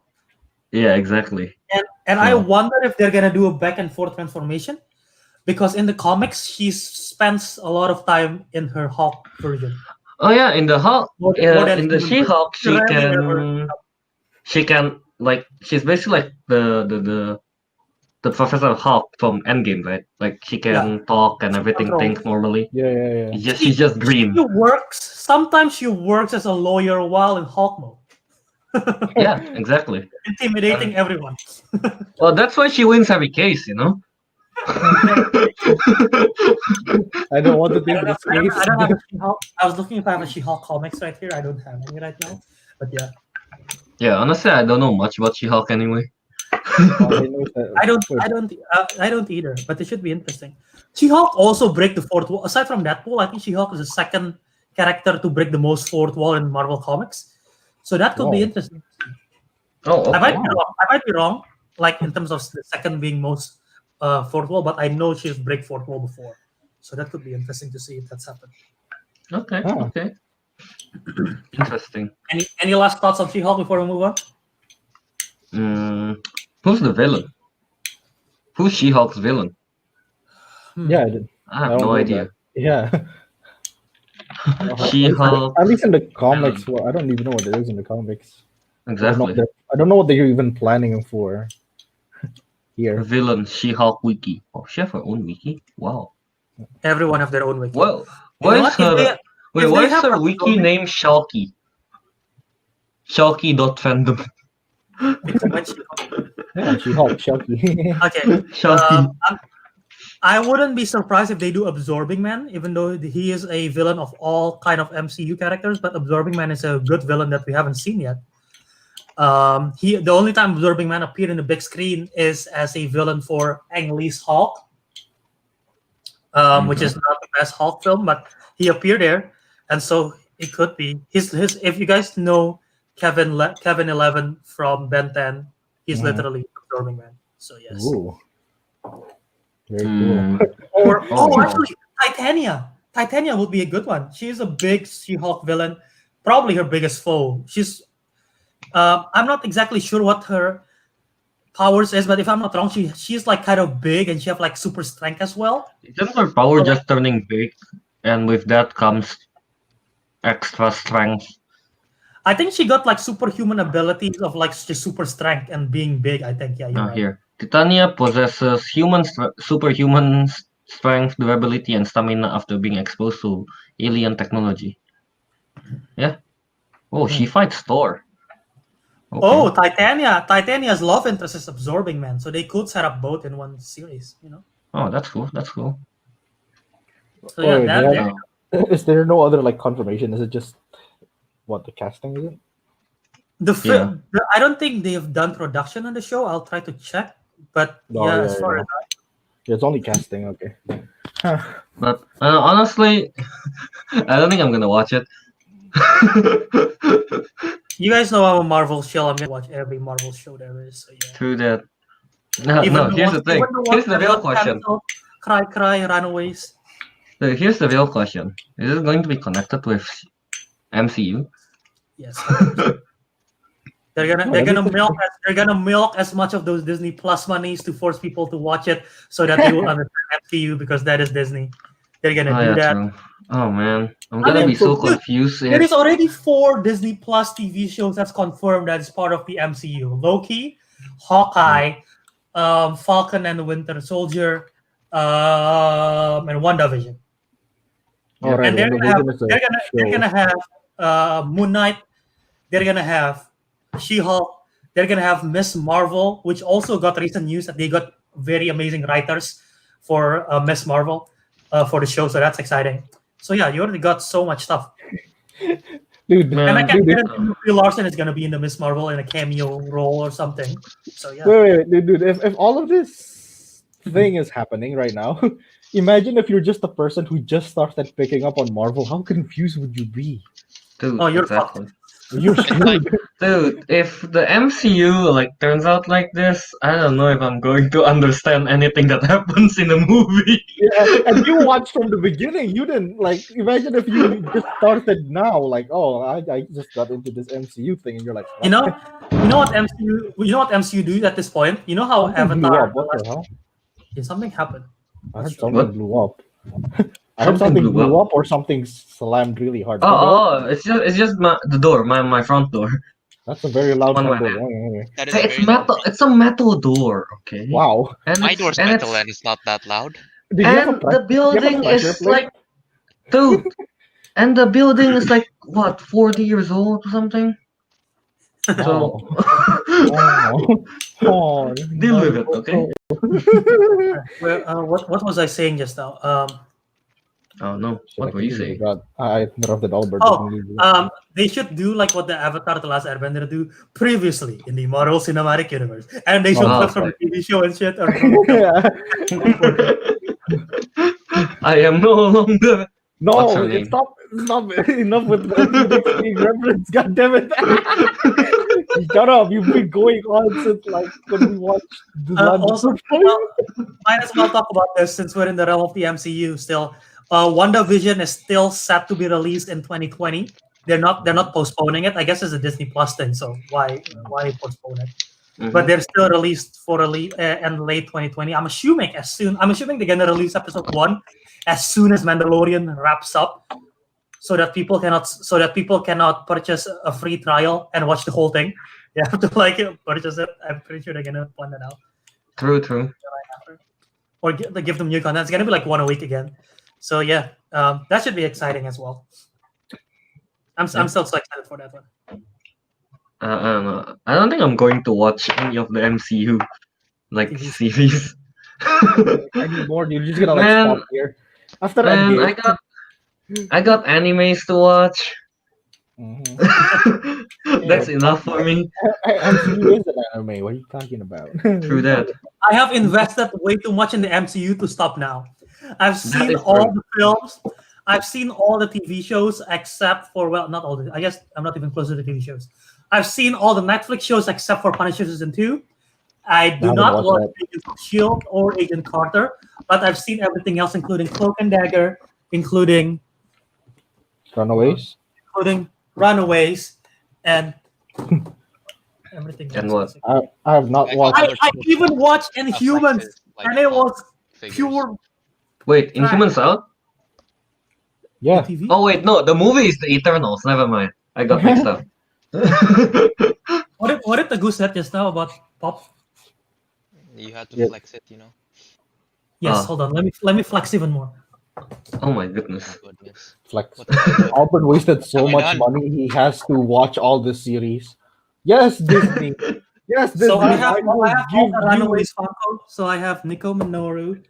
Yeah, exactly. And I wonder if they're gonna do a back and forth transformation, because in the comics she spends a lot of time in her Hulk version. Oh yeah, in the Hulk, More than in the human. She-Hulk, Rarely she can like she's basically like the Professor Hulk from Endgame, right? Like she can talk and everything, control. think normally. Yeah. She's just green. Sometimes she works as a lawyer while in Hulk mode, Yeah, exactly. intimidating everyone. Well, that's why she wins every case, you know. I don't want to take I this don't case. have a She-Hulk. I was looking if I have a She-Hulk comics right here. I don't have any right now, but yeah. Yeah, honestly, I don't know much about She-Hulk anyway. I don't either, but it should be interesting. She-Hulk also break the fourth wall. Aside from Deadpool, I think She-Hulk is the second character to break the most fourth wall in Marvel Comics. So that could be interesting. Oh, okay. I might be wrong, like in terms of the second being most fourth wall, but I know she's break fourth wall before. So that could be interesting to see if that's happened. Okay. Oh. Okay. Interesting. Any last thoughts on She-Hulk before we move on? Who's the villain? Who's She-Hulk's villain? Yeah, I did. I have don't no know idea. that. Yeah. She-Hulk. At least in the comics, well, I don't even know what it is in the comics. Exactly. I don't know what they're even planning for here. Villain She-Hulk wiki. Oh, she have her own wiki. Wow. Everyone have their own wiki. Well, You know why is what? her? Wait, if why they is have her a wiki comic- named Shalky? Shalky.fandom. Yeah, She-Hulk, Shucky. Okay. Shalky. I wouldn't be surprised if they do Absorbing Man, even though he is a villain of all kind of MCU characters. But Absorbing Man is a good villain that we haven't seen yet. The only time Absorbing Man appeared in the big screen is as a villain for Ang Lee's Hulk, which is not the best Hulk film, but he appeared there, and so it could be his. If you guys know Kevin 11 from Ben 10. He's literally absorbing man. So yes. Ooh. Very cool. Or Oh. actually, Titania. Titania would be a good one. She's a big She-Hulk villain, probably her biggest foe. I'm not exactly sure what her powers is, but if I'm not wrong, she's like kind of big and she have like super strength as well. Isn't her power just turning big, and with that comes extra strength? I think she got like superhuman abilities of like just super strength and being big. I think you're right. Here, Titania possesses superhuman strength, durability, and stamina after being exposed to alien technology. Yeah. Oh, she fights Thor. Okay. Oh, Titania's love interest is absorbing man, so they could set up both in one series. Oh, that's cool. That's cool. So yeah, Is there no other like confirmation? Is it just what the casting is? The film. I don't think they have done production on the show. I'll try to check, but as far as it's only casting. Okay. But honestly, I don't think I'm gonna watch it. You guys know I'm a Marvel show. I'm gonna watch every Marvel show there is. So yeah. True that. No, here's the thing. Here's the real question. Cry, runaways. So here's the real question. Is it going to be connected with MCU? Yes. They're gonna milk as much of those Disney Plus monies to force people to watch it so that they will understand MCU because that is Disney. They're gonna do that. True. Oh man, I'm gonna be so confused. There is already 4 Disney Plus TV shows that's confirmed that is part of the MCU: Loki, Hawkeye, Falcon and the Winter Soldier, and WandaVision. All right, And they're gonna have Moon Knight. They're gonna have She-Hulk. They're gonna have Miss Marvel, which also got recent news that they got very amazing writers for Miss Marvel for the show. So that's exciting. So yeah, you already got so much stuff. Dude, And I can guarantee Brie Larson is gonna be in the Miss Marvel in a cameo role or something. So yeah. Wait, dude. If all of this thing is happening right now, imagine if you're just a person who just started picking up on Marvel. How confused would you be? Dude, you're exactly. You're screwed. Dude, if the MCU like turns out like this, I don't know if I'm going to understand anything that happens in the movie. Yeah, and you watched from the beginning. You didn't like. Imagine if you just started now, like, oh, I just got into this MCU thing, and you're like, you know what MCU do at this point? You know how something blew Avatar? up. What the hell? Yeah, something happened. I heard something blew up. I heard Something something blew blew up or something slammed really hard. It's just the door, my front door. That's a very loud On my sound. hand. Anyway. That is Hey, a it's very metal. It's a metal door. Okay. Wow. And My it's- door's and metal it's- and it's not that loud. Did you have a And the building pressure is plate? like, dude. And the building is like what, 40 years old or something? So Oh, deal with it, okay? Well, what was I saying just now? Oh no, what were you saying? God, I interrupted Albert. They should do like what the Avatar: The Last Airbender do previously in the Marvel Cinematic Universe, and they should clip from the TV show and shit. I am no longer. What's her No, name? stop enough with the being reference. God damn it! Shut up! You've been going on since like when we watched the Also, might as well talk about this since we're in the realm of the MCU still. WandaVision is still set to be released in 2020. They're not postponing it. I guess it's a Disney Plus thing, so why postpone it? Mhm. But they're still released for in late 2020. I'm assuming they're gonna release episode 1 as soon as Mandalorian wraps up, so that people cannot purchase a free trial and watch the whole thing. They have to like purchase it. I'm pretty sure they're gonna plan that out. True. Or give them new content. It's gonna be like 1 a week again. So yeah, that should be exciting as well. I'm still so excited for that one. I don't know. I don't think I'm going to watch any of the MCU like series. I need more. You're just gonna like Man, stop here after Man, Endgame. I got animes to watch. Mhm. That's enough for me. MCU is an anime. What are you talking about? True that. I have invested way too much in the MCU to stop now. I've seen is all true. the films. I've seen all the TV shows except for not all the. I guess I'm not even close to the TV shows. I've seen all the Netflix shows except for Punisher season 2. I do haven't not watched watch Agents of Shield or Agent Carter, but I've seen everything else, including Cloak and Dagger, including Runaways. Runaways, and everything And else. what? I have not Like watched. I even watched Inhumans, Flexes, like, and it was figures. pure Wait, Inhumans out? Yeah. TV. Oh wait, no, the movie is the Eternals. Never mind. I got mixed up. What did the goose said just now about Pop? You had to Yeah. flex it, you know. Yes, Ah. hold on. Let me flex even more. Oh my goodness. Oh, goodness. Flex. What the fuck? Albert wasted so Have we much done? money. He has to watch all the series. Yes, Disney. Yes, Disney. So I have will all the give you- Runaways Funko. So I have Nico Minoru.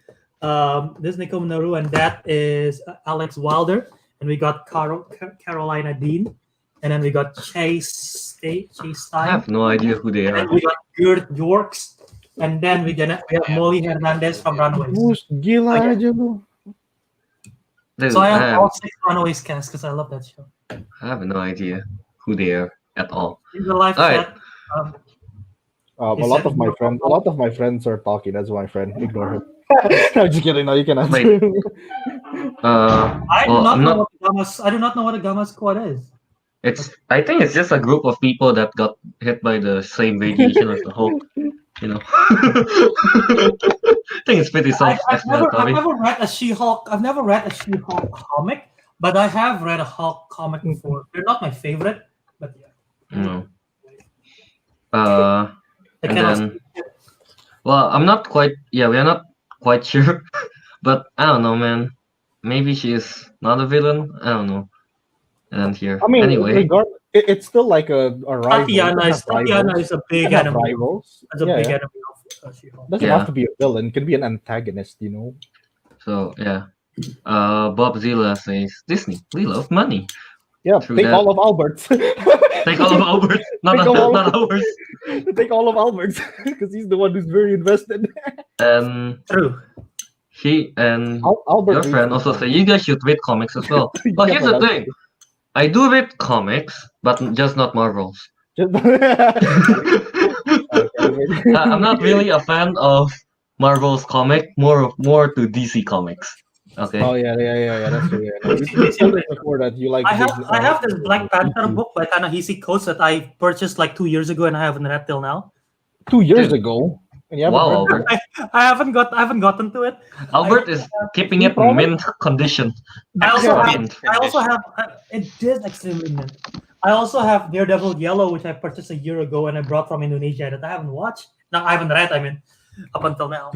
This is Nico Minoru, and that is Alex Wilder. And we got Carolina Dean. And then we got Chase I Stein. have no idea who they And then are. we got Gert Yorks. And then we have Molly Hernandez from Runaways. Who's gila Oh, yeah. aja lu. Dude, So I I have all have, 6 Runaways cast because I love that show. I have no idea who they are at all. In the live Alright. chat, A Is lot that of my your friends, fault? are talking. That's my friend. Ignore him. I'm just kidding. No, you can answer. Wait. I do Well, not I'm know not. what I do not know what a Gamma Squad is. I think it's just a group of people that got hit by the same radiation as the Hulk. You know. I think it's pretty I've self-explanatory. never read a She-Hulk. I've never read a She-Hulk comic, but I have read a Hulk comic before. They're not my favorite, but yeah. No. I And cannot then, speak it. well, I'm not quite. Yeah, we are not quite sure, but I don't know, man. Maybe she is not a villain. I don't know. And here, I mean, anyway, it's still like a rival. You can have Tatiana rivals. is a You big can have enemy. rivals. That's a Yeah, big yeah. enemy of She-Hulk. Doesn't Yeah. have to be a villain. It can be an antagonist. You know. so yeah. Bob Zilla says Disney, we love money. Yeah. True Take that. all of Albert's. Take all of Albert, not Take all not of- ours. Take all of Albert's because he's the one who's very invested. And True. he and Albert. your friend also say you guys should read comics as well. But Yeah, here's the but thing. I do read comics, but just not Marvels. Just- I'm not really a fan of Marvel's comic, more to DC comics. Okay. Oh yeah, that's true. Yeah, no, you told us before that you like. I Disney- have this Black Panther DC. book by Ta-Nehisi Coates that I purchased like 2 years ago and I haven't read till now. 2 years Dude. ago. And you haven't Wow, read Albert. I haven't gotten to it. Albert is keeping it mint condition. I also Yeah. have it is extremely mint. I also have Daredevil Yellow, which I purchased a year ago and I brought from Indonesia that I haven't watched. No, I haven't read. I mean, up until now.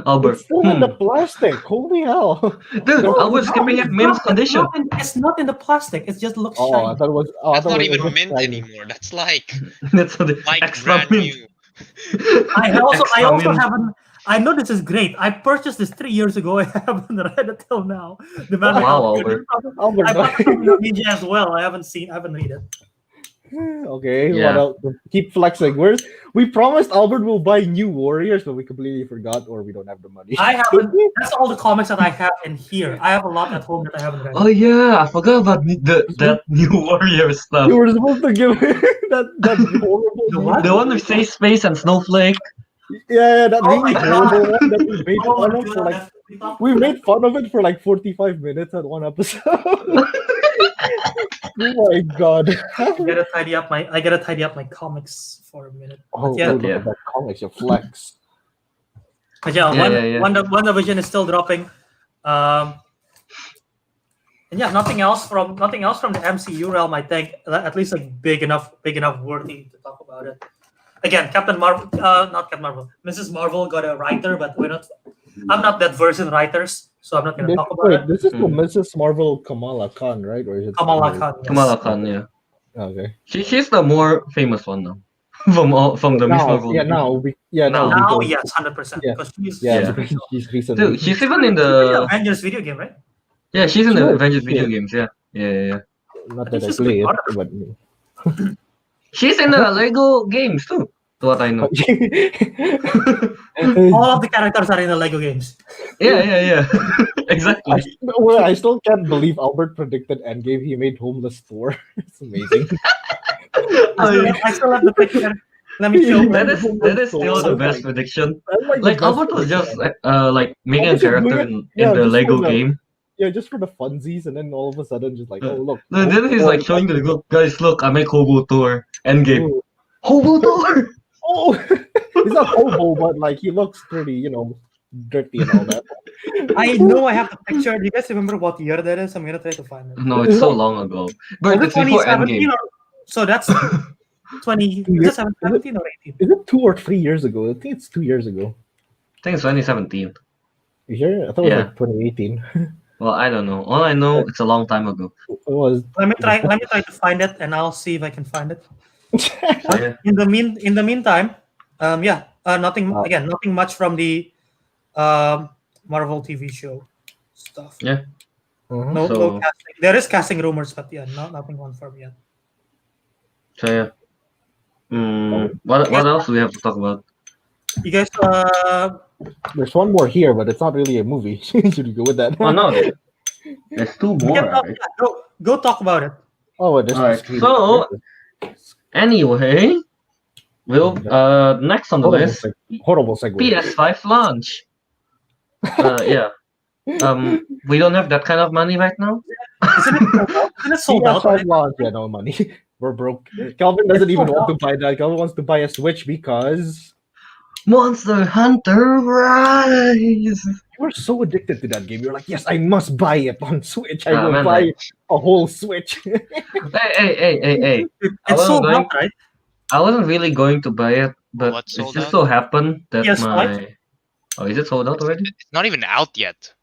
Albert. It's still in the plastic. Holy hell! Dude, Albert's keeping it mint condition. It's not in the plastic. It just looks Oh, I shiny. thought it was. Oh, I That's thought not it was even just mint shiny. anymore. That's like That's the extra brand mint. new. I also Extra mint. haven't. I know this is great. I purchased this 3 years ago. I haven't read it till now. The man Wow, Albert. Albert. I bought it from Indonesia as well. I haven't read it. Okay, Yeah. what else? Keep flexing. We promised Albert will buy new Warriors, but we completely forgot, or we don't have the money. I haven't. That's all the comics that I have in here. I have a lot at home that I haven't read. Oh yeah, I forgot about that new warrior stuff. You were supposed to give that horrible. The what? The one with safe space and snowflake. Yeah, that Oh really my horrible one that we made Oh fun my of for like. God. We made fun of it for like 45 minutes at one episode. Oh my god. I gotta tidy up my comics for a minute. Oh, Yeah. look at that comics, your flex. But yeah, Yeah. WandaVision is still dropping. And yeah, nothing else from the MCU realm. I think at least like big enough worthy to talk about it. Again, not Captain Marvel. Mrs. Marvel got a writer, but I'm not that versed in writers, so I'm not gonna talk about it. This is the Mm. Mrs. Marvel Kamala Khan, right? Or is it Kamala Khan. Yes. Kamala Khan, yeah. Okay. She's the more famous one now. from the Miss Now, Marvel. now, Now. Now, because- yes, 100%. Yeah. Because she's Yeah. because she's recently. Dude, she's even in the the Avengers video game, right? yeah, she's in the Sure, Avengers video sure. games. Yeah. Not I that think I she's play it, good. but. She's in the Lego games too. To what I know. All of the characters are in the Lego games. Yeah. Exactly. I still can't believe Albert predicted Endgame. He made homeless Thor. It's amazing. I still have the picture. Let me show That you. is still the best prediction. Like Albert was just like making a Albert just doing character it, in the just for Lego the game. just for the funsies, and then all of a sudden, just like, oh look. No, then he's like showing to the group, guys, look, I make Hobo Thor. Endgame. Ooh. Hobo Thor! Oh, he's not hobo, but like he looks pretty, dirty and all that. I know I have the picture. Do you guys remember what year that is? I'm gonna try to find it. No, it's so long ago. But Was it it's before 2017 Endgame. or so? That's 20. Is it 17 or 18? Is it 2 or 3 years ago? I think it's 2 years ago. I think it's 2017. You sure? I thought it was Yeah. like 2018. Well, I don't know. All I know, it's a long time ago. It was. Let me try to find it, and I'll see if I can find it. So, yeah. In the meantime, nothing much from the Marvel TV show stuff. Yeah. Mhm. No So- casting. There is casting rumors, but nothing confirmed yet. So yeah. What else do we have to talk about? You guys, There's one more here, but it's not really a movie. Should we go with that? Oh no, there's two you more. can talk, Right? go talk about it. Oh, there's Alright, so- Anyway, we'll next on the list, horrible segue. PS5 launch. Yeah. We don't have that kind of money right now. Isn't it sold out? PS5 launch, yeah, no money. We're broke. Calvin doesn't even want to buy that. Calvin wants to buy a Switch because Monster Hunter Rise. you were so addicted to that game. You're like, yes, I must buy it on Switch. I Ah, will man, buy like- a whole Switch. Hey. I It's wasn't sold going- out, right? I wasn't really going to buy it, but What's it sold just out? so happened that PS5? my. Oh, is it sold out already? It's not even out yet.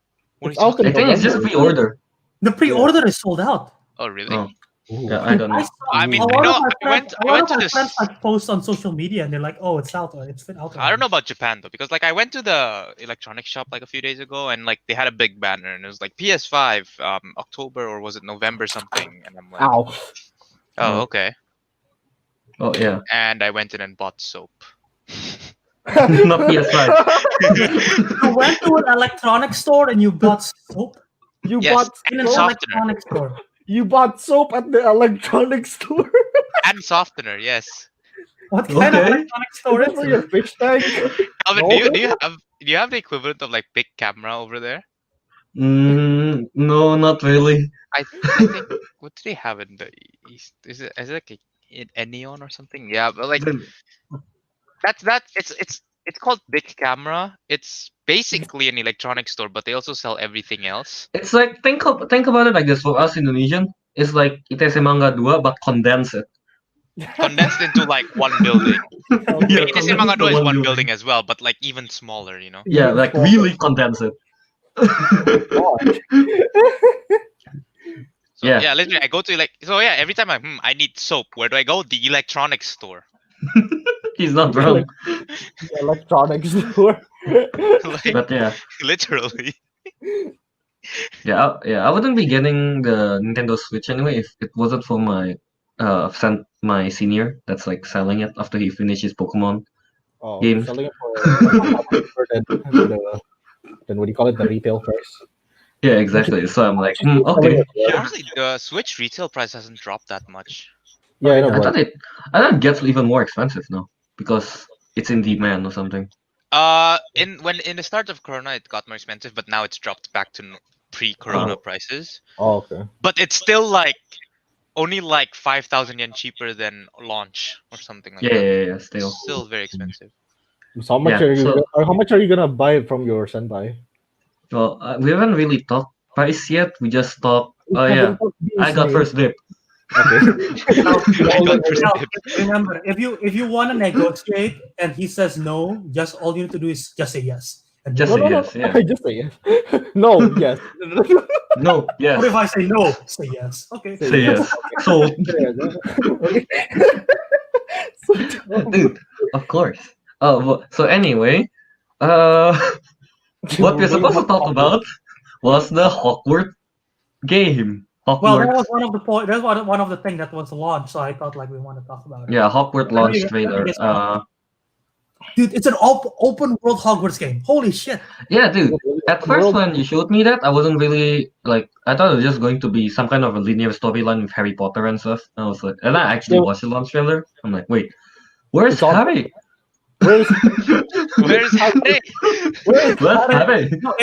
What are It's you out talking I in about? think it's just a pre-order. The pre-order is sold out. Oh, really? Oh, Ooh. yeah, I don't know. I mean, a I lot know. of my I went to my this. friends like post on social media, and they're like, "Oh, it's out. It's been out." I don't know about Japan though, because like I went to the electronics shop like a few days ago, and like they had a big banner, and it was like PS5, October or was it November something, and I'm like, Ow. oh, okay. Oh yeah, And I went in and bought soap. not PS5. You went to an electronics store and you bought soap You Yes, bought in an and soap? softener. electronics store. You bought soap at the electronics store. And softener, yes. What kind of Okay. electronics store Is is that for it? your fish tank? Alvin, No. do you have the equivalent of like big camera over there? No, not really. I think what do they have in the east? Is it like in Enion or something? Yeah, but like that's it's called big camera. It's basically an electronics store, but they also sell everything else. It's like think about it like this for us Indonesian. It's like ITC Mangga 2 but condense it. Condensed into like one building. Yeah, ITC condensed Mangga into 2 is one one building. building as well, but like even smaller, you know. Yeah, like really condense it. So, Yeah. yeah, literally, I go to every time I need soap. Where do I go? The electronics store. He's not wrong. The electronics store. Like But yeah. literally. I wouldn't be getting the Nintendo Switch anyway if it wasn't for my my senior that's like selling it after he finishes Pokemon. Oh, Games. selling it for then what do you call it? The retail price. Yeah, exactly. So I'm like, okay. Sure. Honestly, the Switch retail price hasn't dropped that much. Yeah, I know. I But thought it gets even more expensive now because it's in demand or something. In the start of Corona, it got more expensive, but now it's dropped back to pre-Corona prices. oh, okay. But it's still like only like 5,000 yen cheaper than launch or something like that. Yeah. Still. It's still very expensive. So how much Yeah, are you? so- Or how much are you gonna buy it from your senpai? Well, we haven't really talked price yet. We just talked. Oh yeah, I got first dip. Okay. Remember, if you want to negotiate and he says no, just all you need to do is just say yes. And Just No, say no, no. yes. Yeah. I just say yes. No, yes. No. Yes. What if I say no? Say yes. Okay. Say yes. So, Okay. dude, of course. So anyway, what we're supposed to talk about was the Hogwarts game. Well, that Hogwarts. was one of the point. That was one of the things that was launched. So I thought like we want to talk about it. Yeah, Hogwarts launch trailer. Dude, it's an open world Hogwarts game. Holy shit! Yeah, dude. At first, World- when you showed me that, I wasn't really like. I thought it was just going to be some kind of a linear storyline with Harry Potter and stuff. And I was like, and I actually Yeah. watched the launch trailer. I'm like, wait, where's It's all- Harry? Where's Where's Harry? Where's Harry? No,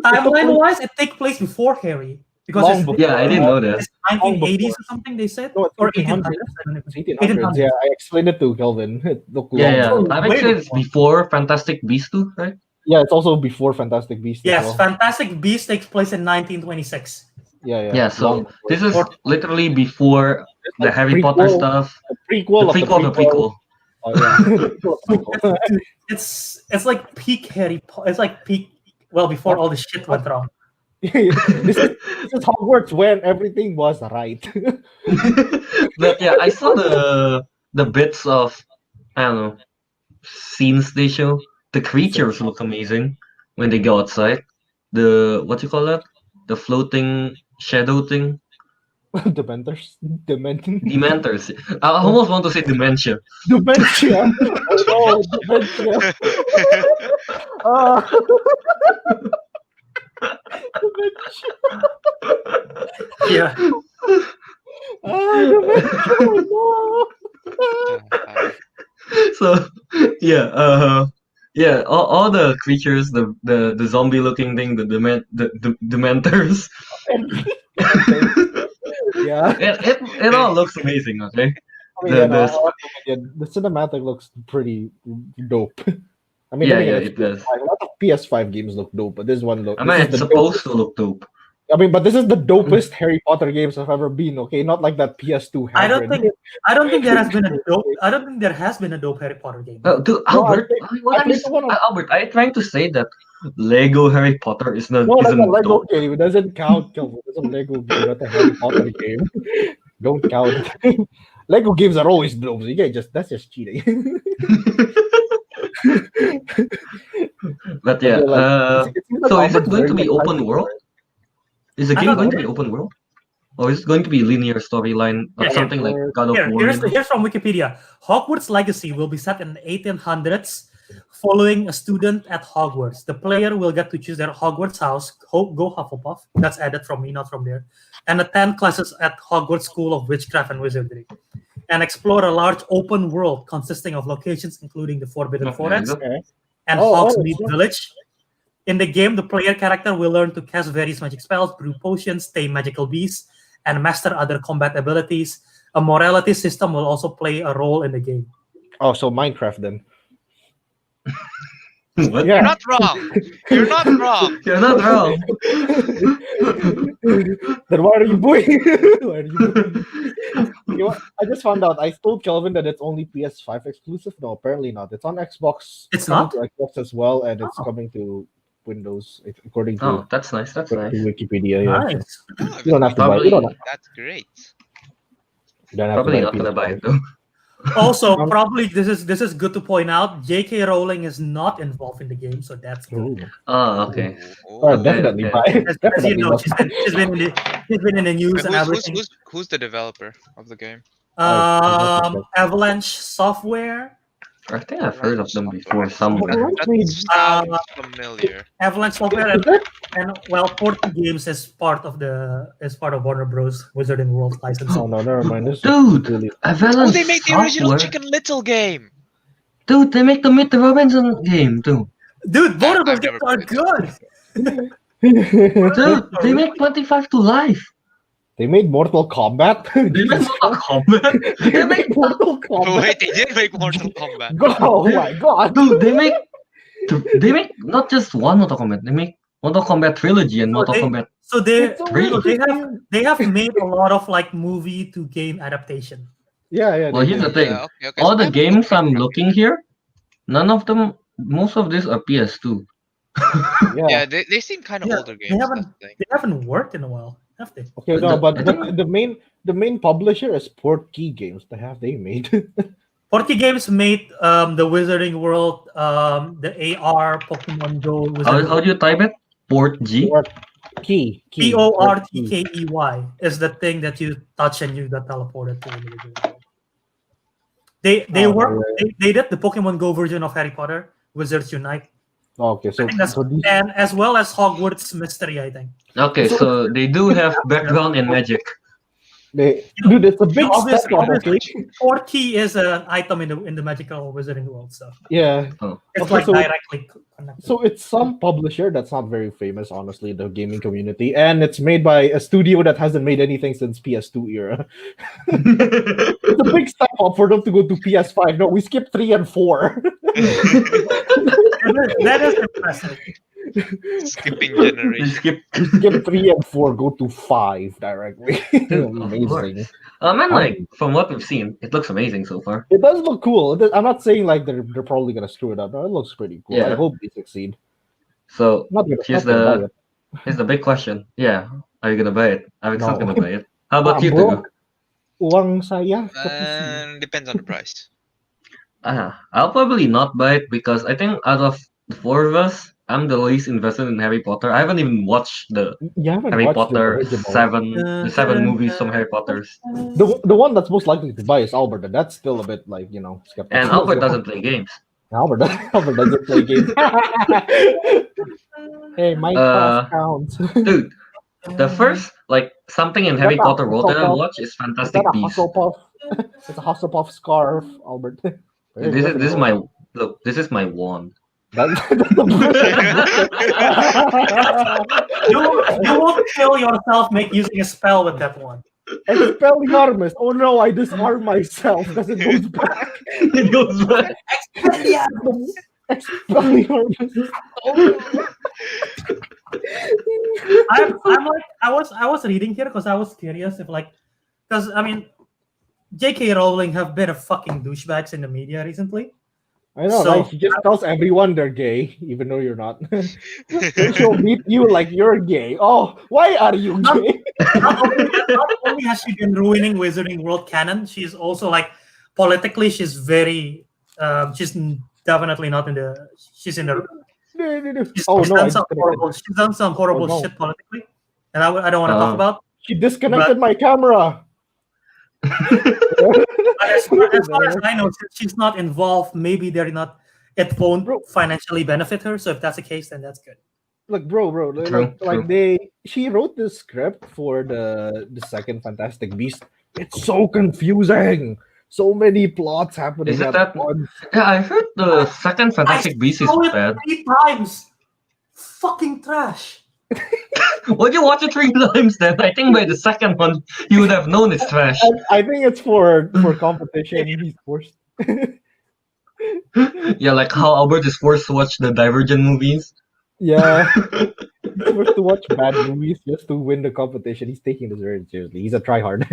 timeline-wise, it takes place before Harry because Long it's, before- Yeah, I didn't know that. it's 1980s or something. They said, No, it's or 1800s. 1800s. I don't know. 1800s? Yeah, I explained it to Kelvin. It looked Yeah, long. yeah. I Way think it's before Fantastic Beasts 2, right? Yeah, it's also before Fantastic Beasts. as Yes, well. Fantastic Beasts takes place in 1926. Yeah. Yeah, so Long before. this is literally before the like Harry Potter prequel- stuff. The prequel The of prequel, the prequel. Oh, yeah. Prequel. It's like peak Harry Potter. It's like peak. Well, before all the shit went wrong. this is Hogwarts when everything was right. But yeah, I saw the bits of, I don't know, scenes they show. The creatures look amazing when they go outside. The what you call that? The floating shadow thing. Dementors. Dementors. I almost want to say dementia. Dementia. Oh, no, dementia. Ah. Yeah. Dementia. No. So yeah, all the creatures, the zombie looking thing, the dementors. Yeah. It all looks amazing, okay? I mean, the cinematic looks pretty dope. I mean, Yeah, then yeah, again, it does. a lot of PS5 games look dope, but this one look. I mean, it's supposed to look dope. I mean, but this is the dopest Harry Potter games I've ever been. Okay, not like that PS2. I don't hybrid. think there has been a dope. I don't think there has been a dope Harry Potter game. Dude, No, Albert, I played the one on- Albert, are you trying to say that Lego Harry Potter is not No, that's isn't a Lego dope? game. It doesn't count, Kelvin. It's a Lego game, not a Harry Potter game. Don't count. Lego games are always dope. So you can't that's just cheating. But yeah, so is it going to be open world? Is the I game don't going to know. be open world? Or is it going to be linear storyline or Yeah, something like God of War? Here's from Wikipedia. Hogwarts Legacy will be set in the 1800s, following a student at Hogwarts. The player will get to choose their Hogwarts house, go Hufflepuff. That's added from me, not from there. And attend classes at Hogwarts School of Witchcraft and Wizardry, and explore a large open world consisting of locations including the Forbidden Okay, Forest Okay. and Hogsmeade Village. In the game, the player character will learn to cast various magic spells, brew potions, tame magical beasts, and master other combat abilities. A morality system will also play a role in the game. Oh, so Minecraft then. What? Yeah. You're not wrong. You're not wrong. You're not wrong. Then why are you booing? Why are you booing? You know what? I just found out. I told Kelvin that it's only PS5 exclusive. No, apparently not. It's on Xbox. It's coming not? to Xbox as well, and it's Oh. coming to Windows, according to, Oh, that's nice. That's nice. Wikipedia. Yeah. Nice. You don't have to buy. You don't, That's great. you don't have Probably to not buy gonna buy PS5. it though. Also, probably this is good to point out. J.K. Rowling is not involved in the game, so that's good. Ooh. Oh, okay. Oh, Well, definitely okay. buy. As you Definitely know, buy. she's been in the news Wait, and everything. who's the developer of the game? Avalanche Software. I think I've heard of them before somewhere. That sounds familiar. Avalanche Software and well, Porty Games is part of Warner Bros. Wizarding World license. Oh no, never mind. This is Dude, really- Avalanche Oh, they made the original Software? Chicken Little game. Dude, they make the Meet the Robinson game too. Dude, both of those I've never games are played good. Dude, they make 25 to life. They made Mortal Kombat. They make Mortal Kombat. They make Mortal Oh, Kombat. wait, they did make Mortal Kombat. Oh my god. Dude, they make not just one Mortal Kombat. They make Mortal Kombat trilogy and Mortal Kombat. So they Really? they have made a lot of like movie to game adaptation. Yeah. Well, here's the thing. Yeah, okay, All so the that- games I'm looking here, none of them. Most of these are PS2. Yeah, they seem kind of Yeah, older they games. haven't- That's the thing. They haven't worked in a while, have they? Okay, no, but I don't the main publisher is Portkey Games. They made. Porty Games made the Wizarding World, the AR Pokemon Go How do you type it? Port G. Key. PORTKEY is the thing that you touch and you got teleported to the Wizarding World. They Oh, work. yeah. They did the Pokemon Go version of Harry Potter, Wizards Unite. Okay, I so think that's these, and as well as Hogwarts Mystery. I think. Okay, So so they do have background in magic. dude, it's a big step Obviously, up. Okay. Portkey is an item in the magical wizarding world, so Yeah. it's Okay, like so directly connected. So it's some publisher that's not very famous, honestly, in the gaming community, and it's made by a studio that hasn't made anything since PS2 era. It's a big step up for them to go to PS5. No, we skipped 3 and 4. That is impressive. Skipping They generation. skip. Skip 3 and 4, go to 5 directly. Of Amazing. course. And like from what we've seen, it looks amazing so far. It does look cool. I'm not saying like they're probably gonna screw it up. No, it looks pretty cool. I Yeah. hope they succeed. So Not gonna, here's not gonna buy the it. here's the big question. Yeah, are you gonna buy it? Ariq's not No. gonna buy it. How about I'm you, Teguh? broke. Uang saya kepisih. Depends on the price. I'll probably not buy it because I think out of the four of us, I'm the least invested in Harry Potter. I haven't even watched the You haven't Harry watched the Potter original. the seven movies from Harry Potter's. The one that's most likely to buy is Albert, and that's still a bit like skeptical. And Albert doesn't play games. Albert doesn't play games. Hey, my class counts. Dude, the first like something in Harry Is that a Potter world that I Hufflepuff? watched is Is Fantastic that a Beasts. Hufflepuff? It's a Hufflepuff scarf, Albert. This is my look. This is my wand. That's the You won't kill yourself using a spell with that one. Expelliarmus. Oh no, I disarm myself because it goes back. It goes back. Expelliarmus. Oh. I'm like I was reading here because I was curious if because I mean J.K. Rowling have been a fucking douchebags in the media recently. I know, So- right? She just tells everyone they're gay, even though you're not. She'll meet you like you're gay. Oh, why are you gay? Not only has she been ruining Wizarding World canon, she's also politically she's very she's definitely not in the she's in the she's, Oh she's no, done I some disconnected. horrible she's done some horrible Oh, no. shit politically, and I don't want to talk about. She disconnected my camera. But as far as I know, since she's not involved, maybe it won't financially benefit her. So if that's the case, then that's good. Look, bro, True. she wrote the script for the second Fantastic Beast. It's so confusing. So many plots happening Is it at that- once. Yeah, I heard the second Fantastic Beast is saw it bad. 3 times. Fucking trash. Would you watch it 3 times then? I think by the second one you would have known it's trash. I think it's for competition. He's forced. Yeah, like how Albert is forced to watch the Divergent movies. Yeah. He's forced to watch bad movies just to win the competition. He's taking this very seriously. He's a tryhard.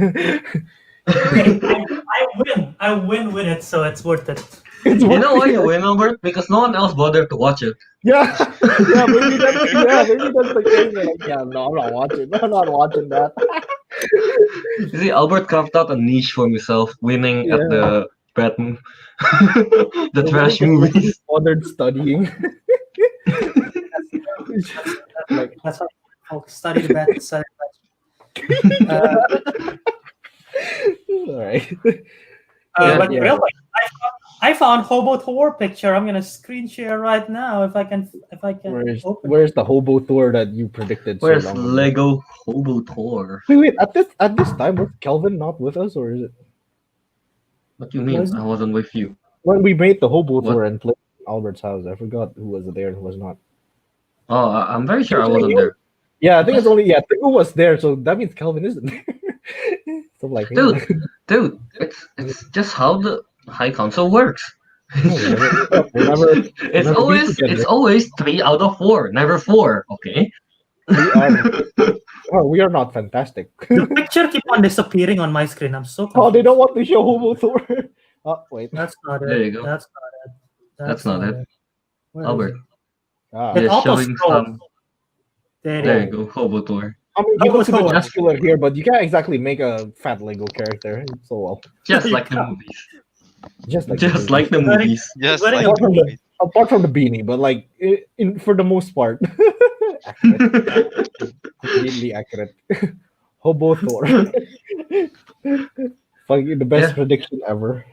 I win with it, so it's worth it. You know why you win, Albert? Because no one else bothered to watch it. Yeah, maybe that's the case. Like, yeah, no, I'm not watching. I'm not watching that. You see, Albert carved out a niche for himself, winning at the bad the trash movies. Bothered studying. Like, That's how folks study the best. Study the best. all right. But yeah. real quick, I found Hobo Thor picture. I'm gonna screen share right now if I can open. Where's the Hobo Thor that you predicted? Where's so long ago? Lego Hobo Thor? Wait. At this time, was Kelvin not with us, or is it What do you mean? I wasn't with you. when we made the Hobo What? Thor and played Albert's house? I forgot who was there and who was not. Oh, I'm very sure I wasn't there. Yeah, I think it's only Teguh was there, so that means Kelvin isn't there. So I'm like, Dude, it's just how the High Council works. remember, It's always 3 out of 4, never 4. Okay. we are not fantastic. The picture keep on disappearing on my screen. I'm so confused. Oh, they don't want to show Hobo Thor. Oh, wait. That's not it. There you go. That's not it. That's not it. Where is Albert. it? Ah. It They're auto showing scrolls. some. There There you you go, Hobo Thor. I mean, he Hobo looks a bit Thor. muscular here, but you can't exactly make a fat Lego character so well. Just like the movies. Just like Just like the Very- movies. Just Wearing like a apart, from the, movies. apart from the beanie, but like for the most part, accurate. Completely accurate. Hobo Thor. Fucking the best Yeah. prediction ever.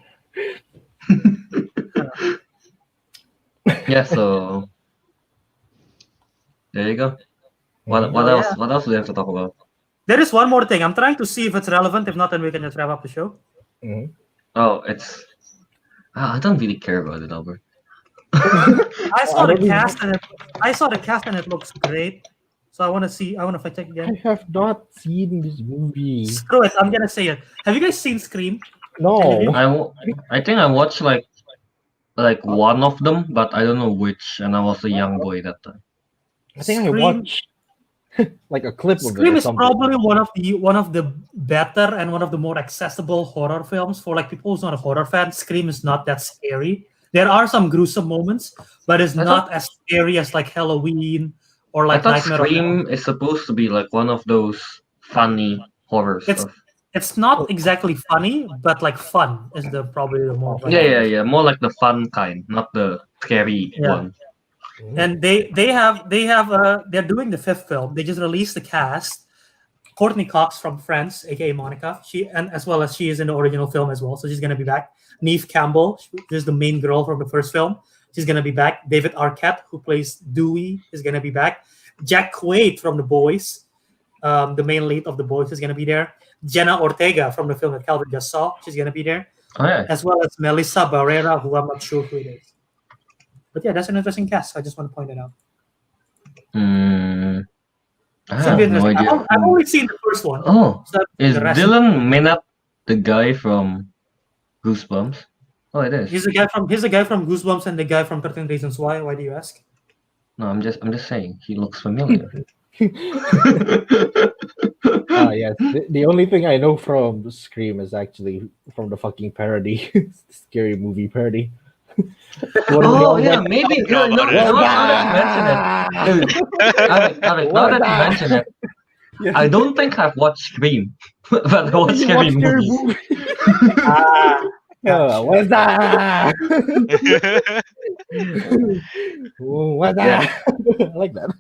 Yeah, so there you go. What Oh, else? yeah. What else do we have to talk about? There is one more thing. I'm trying to see if it's relevant. If not, then we can just wrap up the show. Mhm. Oh, it's I don't really care about it, Albert. I saw I the don't even- cast and it looks great. So I want to see. I want to fact check I again. have not seen this movie. Screw it. I'm gonna say it. Have you guys seen Scream? Any of No. you? I think I watched like one of them, but I don't know which, and I was a young boy that time. I think I Scream- watched like a clip of it Scream or is something. probably one of the better and one of the more accessible horror films for like people who's not a horror fan. Scream is not that scary. There are some gruesome moments, but it's I not as scary as like Halloween or I like thought Nightmare on Elm. Scream is supposed to be like one of those funny horror It's- stuff. It's not exactly funny, but like fun is the probably the more. Yeah. More like the fun kind, not the scary Yeah. one. And they're doing the fifth film. They just released the cast. Courtney Cox from Friends, aka Monica, as well as she is in the original film as well, so she's gonna be back. Neve Campbell, who's the main girl from the first film, she's gonna be back. David Arquette, who plays Dewey, is gonna be back. Jack Quaid from The Boys, the main lead of The Boys, is gonna be there. Jenna Ortega from the film that Calvin just saw, she's gonna be there, Oh yeah. as well as Melissa Barrera, who I'm not sure who it is. But yeah, that's an interesting cast. So I just want to point it out. I It's gonna be have no interesting. idea. I've only seen the first one. Oh, So is the rest- Dylan Minot the guy from Goosebumps? Oh, it is. He's the guy from Goosebumps and the guy from 13 Reasons Why. Why do you ask? No, I'm just saying he looks familiar. Yes. The only thing I know from Scream is actually from the fucking parody, scary movie parody. Oh yeah, maybe. know No, about it. now that you mention it, Dude, Alec, now that you mention it, Yeah. I don't think I've watched Scream, but I watched You scary watch scary movies. movie? Ah, What's that? What's that? I like that.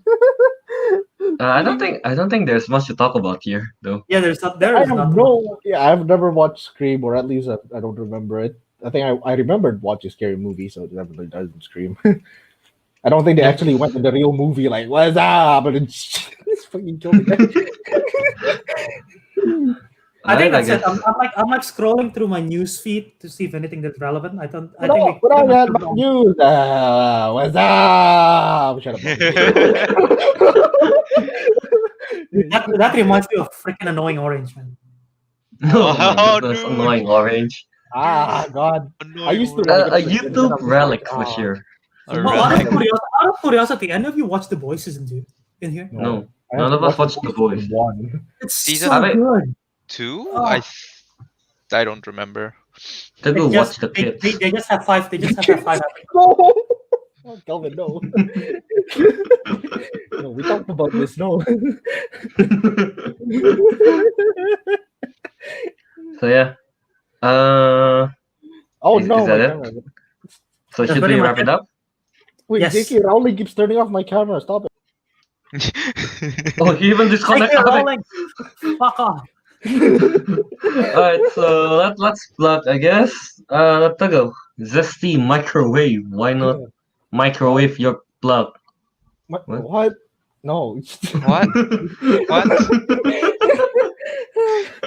I don't think there's much to talk about here, though. yeah, there is I not. have no. Yeah, I've never watched Scream, or at least I don't remember it. I think I remembered watching scary movies, so it definitely doesn't Scream. I don't think they actually went to the real movie like what's up, but it's fucking killed the I think Alright, that's it. guess. I'm like scrolling through my news feed to see if anything that's relevant. I think But all that about news. What's up? Shut up. that reminds me of freaking annoying orange, man. Oh, my Oh, goodness, dude. annoying orange. God. I used to A like it. YouTube relic for sure. But out of curiosity, any of you watched The Boys season 2 in here? No, I none of haven't us watched The Boys. One. It's Season- so I mean- good. 2? Oh. I don't remember. To go It's watch just- the kids. They just have five. They just have 5. No. Oh, Kelvin, no. No, we talked about this. No. So yeah. Oh Is no. that my it? camera. So That's should pretty we much wrap it it. up? Wait, Yes. J.K. Rowling keeps turning off my camera. Stop it. Oh, he even disconnected. J.K. Alright, Rowling, fuck off. so let's plug, I guess. Teguh, Zesty microwave. Why not microwave your plug? What? What? What? No. What? What?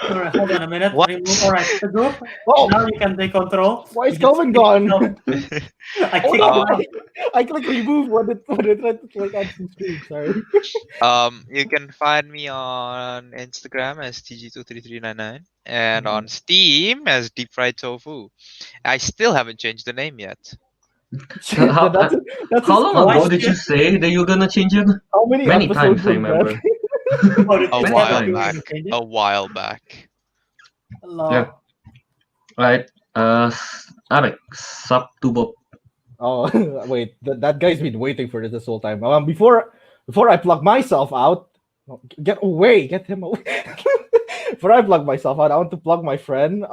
All right, hold on a minute. What? Remove. All right, Teguh, Oh, now you can take control. why is You Kelvin can- gone? I Oh kicked no! him out. I click remove when it tried to click on the screen. Sorry. You can find me on Instagram as TG23399 and on Steam as Deep Fried Tofu. I still haven't changed the name yet. How- that's How long ago Why did you say that you're gonna change it? how many Many episodes times, I was that? remember. Oh, did A you Many while times. back. change it? A while back. Hello. Yeah. Right. Ariq, sub to Bob. Oh wait, that guy's been waiting for this whole time. Before I plug myself out, get him away. Before I plug myself out, I want to plug my friend.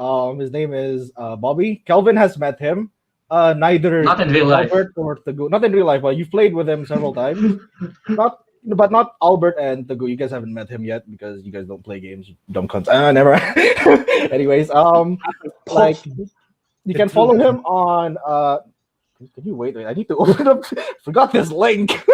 His name is Bobby. Kelvin has met him. Neither Not in real life. Albert or Teguh. Not in real life, but you've played with him several times. Not Albert and Teguh. You guys haven't met him yet because you guys don't play games. You dumb cunts. Never. Anyways, like You can follow him on. Can you wait? I need to open up. Forgot this link.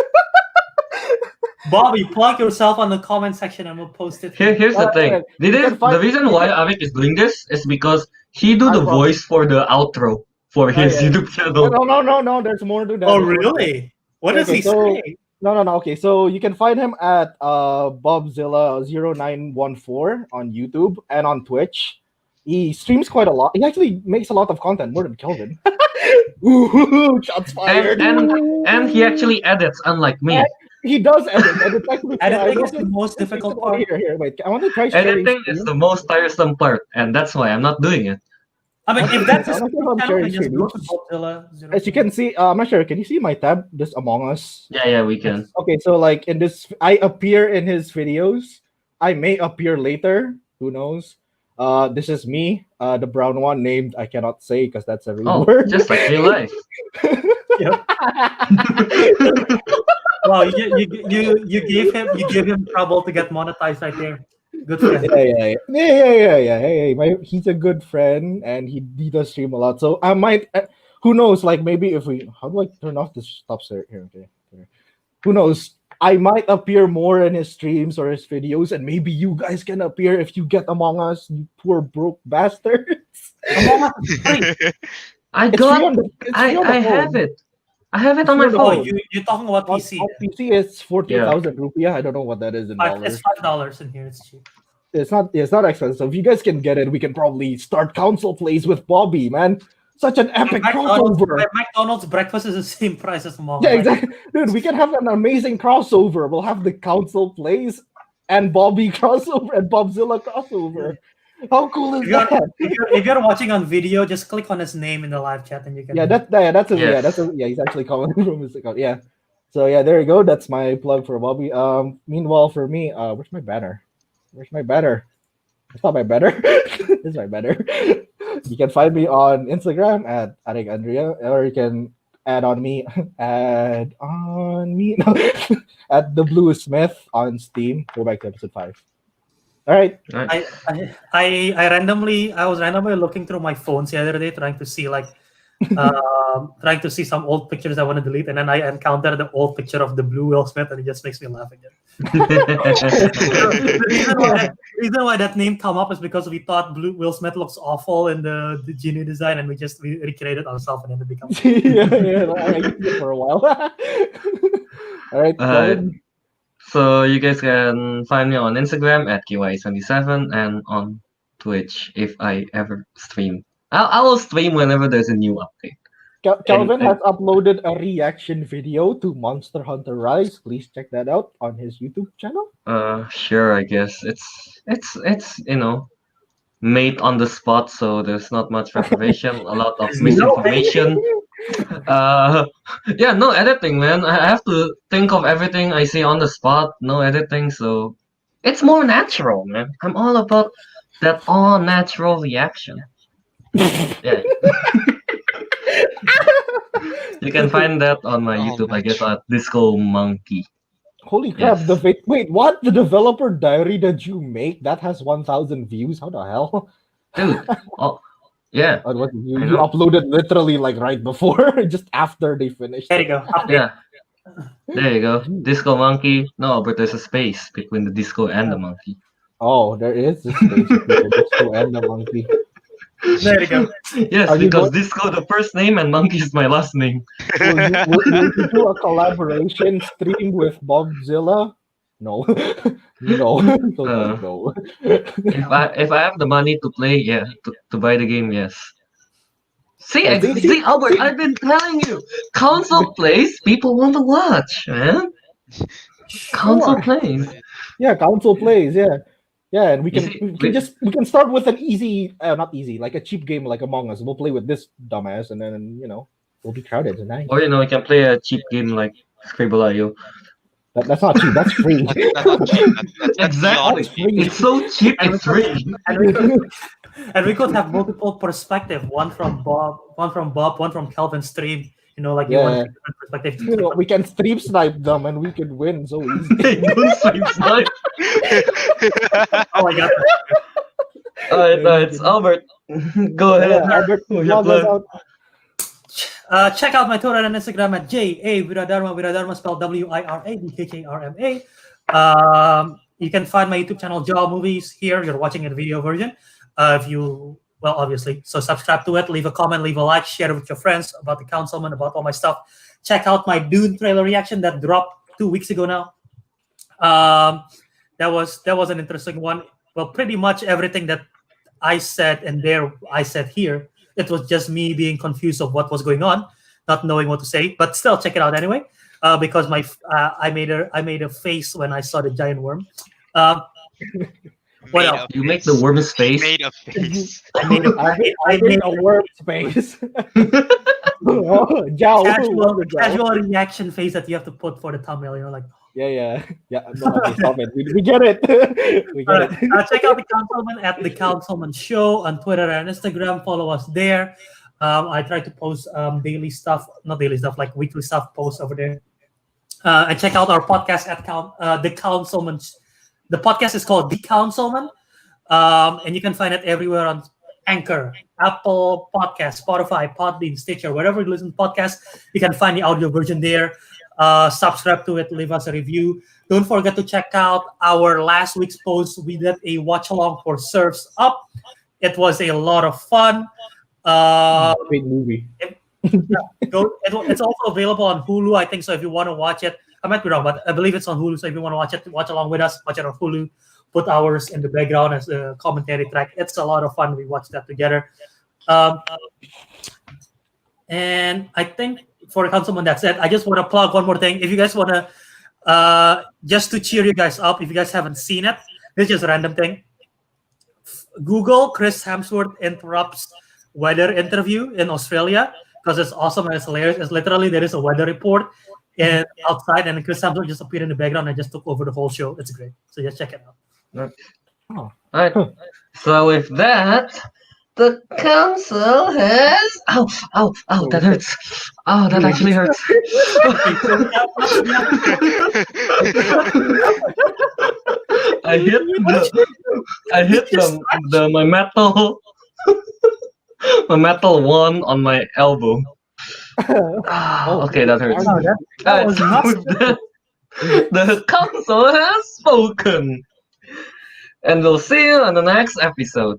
Bobby, plug yourself on the comment section and we'll post it. Here's the thing. The reason why Ariq is doing this is because he do the voice for the outro for his YouTube channel. No. There's more to that. Oh, really? What does he say? No. Okay, so you can find him at Bobzilla0914 on YouTube and on Twitch. He streams quite a lot. He actually makes a lot of content, more than Kelvin. Ooh, shots fired. And he actually edits, unlike me. He does edit. And it's actually, editing is the most difficult part. Here, wait. I want to try editing is the most tiresome part, and that's why I'm not doing it. I mean, if that's As you can see, I'm not sure. Can you see my tab? This Among Us. Yeah, we can. Okay, so like in this, I appear in his videos. I may appear later. Who knows? This is me, the brown one named I cannot say because that's a real word. Just like real life. Wow, you gave him trouble to get monetized right there. Good friend. Yeah. Hey, he's a good friend and he does stream a lot. So I might, who knows? Like maybe if we, how do I turn off this stop here? Okay. Who knows? I might appear more in his streams or his videos, and maybe you guys can appear if you get Among Us, you poor broke bastards. Among Us is free. I have it. I have it on my Oh, phone. you're talking about PC. PC is 40,000 rupiah. I don't know what that is in dollars. It's $5 in here. It's cheap. It's not expensive. If you guys can get it, we can probably start council plays with Bobby, man. Such an epic crossover. McDonald's breakfast is the same price as Among Us. Yeah, exactly. Dude, we can have an amazing crossover. We'll have the council plays and Bobby crossover and Bobzilla crossover. How cool is that? If you're watching on video, just click on his name in the live chat and you can. He's actually commenting from his account. Yeah. So yeah, there you go. That's my plug for Bobby. Meanwhile, for me, where's my banner? It's not my banner. It's my banner. You can find me on Instagram at Ariq Andria, or you can add on me at the Blue Smith on Steam. Go back to episode 5. All right. Nice. I was randomly looking through my phones the other day trying to see some old pictures I want to delete, and then I encountered the old picture of the blue Will Smith, and it just makes me laugh again. The reason why that name come up is because we thought blue Will Smith looks awful in the genie design, and we recreated ourselves, and then it becomes I used it for a while. All right. So you guys can find me on Instagram at KY77 and on Twitch if I ever stream. I will stream whenever there's a new update. Kelvin has uploaded a reaction video to Monster Hunter Rise. Please check that out on his YouTube channel. Sure, I guess it's made on the spot, so there's not much preparation, a lot of misinformation. No editing, man. I have to think of everything I say on the spot. No editing, so it's more natural, man. I'm all about that all natural reaction. Yeah. You can find that on my YouTube, I guess, at Disco Monkey. Holy crap! Yes. Wait, what? The developer diary that you make that has 1,000 views? How the hell? Dude, yeah. You uploaded literally like right before, just after they finished. There you go. Yeah. There you go. Disco Monkey. No, but there's a space between the disco and the monkey. Oh, there is a space between the disco and the monkey. There you go. Yes, because Disco the first name and Monkey is my last name. Will you do a collaboration stream with Bobzilla? No. No. No. If I have the money to play, yeah, to buy the game, yes. See, Albert, I've been telling you, console plays, people want to watch, man. Console plays. Yeah, console plays, yeah. Yeah, and we can start with an easy, not easy, like a cheap game like Among Us. We'll play with this dumbass, and then we'll be crowded tonight. Or we can play a cheap game like Scribble.io. That's not cheap. That's free. That's not cheap. That's Exactly. It's so cheap. It's free. And we could have multiple perspective. One from Bob, one from Kelvin's stream. You want different perspective. We can stream snipe them, and we could win so easy. Stream snipe. Oh my god. All right, Albert. Go ahead. Yeah, Albert, Who's your log us plug? out. Check out my Twitter and Instagram at Wiradharma. Wiradharma spelled WIRADHRMA. You can find my YouTube channel, Jaw Movies, here. You're watching a video version. If you, well, obviously, so subscribe to it, leave a comment, leave a like, share it with your friends about the Councilmen, about all my stuff. Check out my Dune trailer reaction that dropped 2 weeks ago now. That was an interesting one. Well, pretty much everything that I said and there I said here. It was just me being confused of what was going on, not knowing what to say. But still, check it out anyway, because I made a face when I saw the giant worm. What Made else? a You make face. the worm's face. Made a face. I made a I made a word space. Oh, Jao, casual reaction face that you have to put for the thumbnail. You know, like Yeah. No, okay, stop it. We get it. We get it. check out the Councilmen at the Councilmen Show on Twitter and Instagram. Follow us there. I try to post daily stuff, not daily stuff, like weekly stuff posts over there. And check out our podcast at the Councilmen. The podcast is called The Councilmen, and you can find it everywhere on Anchor, Apple Podcast, Spotify, Podbean, Stitcher, wherever you listen to podcasts. You can find the audio version there. Subscribe to it, leave us a review. Don't forget to check out our last week's post. We did a watch along for Surfs Up. It was a lot of fun. Great movie. It's also available on Hulu, I think. So if you want to watch it, I might be wrong, but I believe it's on Hulu. So if you want to watch it, watch along with us. Watch it on Hulu. Put ours in the background as a commentary track. It's a lot of fun. We watched that together. And I think for the Councilmen, that's it. I just want to plug one more thing. If you guys want to, just to cheer you guys up, if you guys haven't seen it, this is just a random thing. Google Chris Hemsworth interrupts weather interview in Australia because it's awesome and it's hilarious. It's literally there is a weather report and outside, and Chris Hemsworth just appeared in the background and just took over the whole show. It's great. So just check it out. Alright. So with that, the council has. Ow! That hurts. Oh, that actually hurts. I hit my metal my metal one on my elbow. Okay, that hurts. That was nuts. The council has spoken. And we'll see you on the next episode.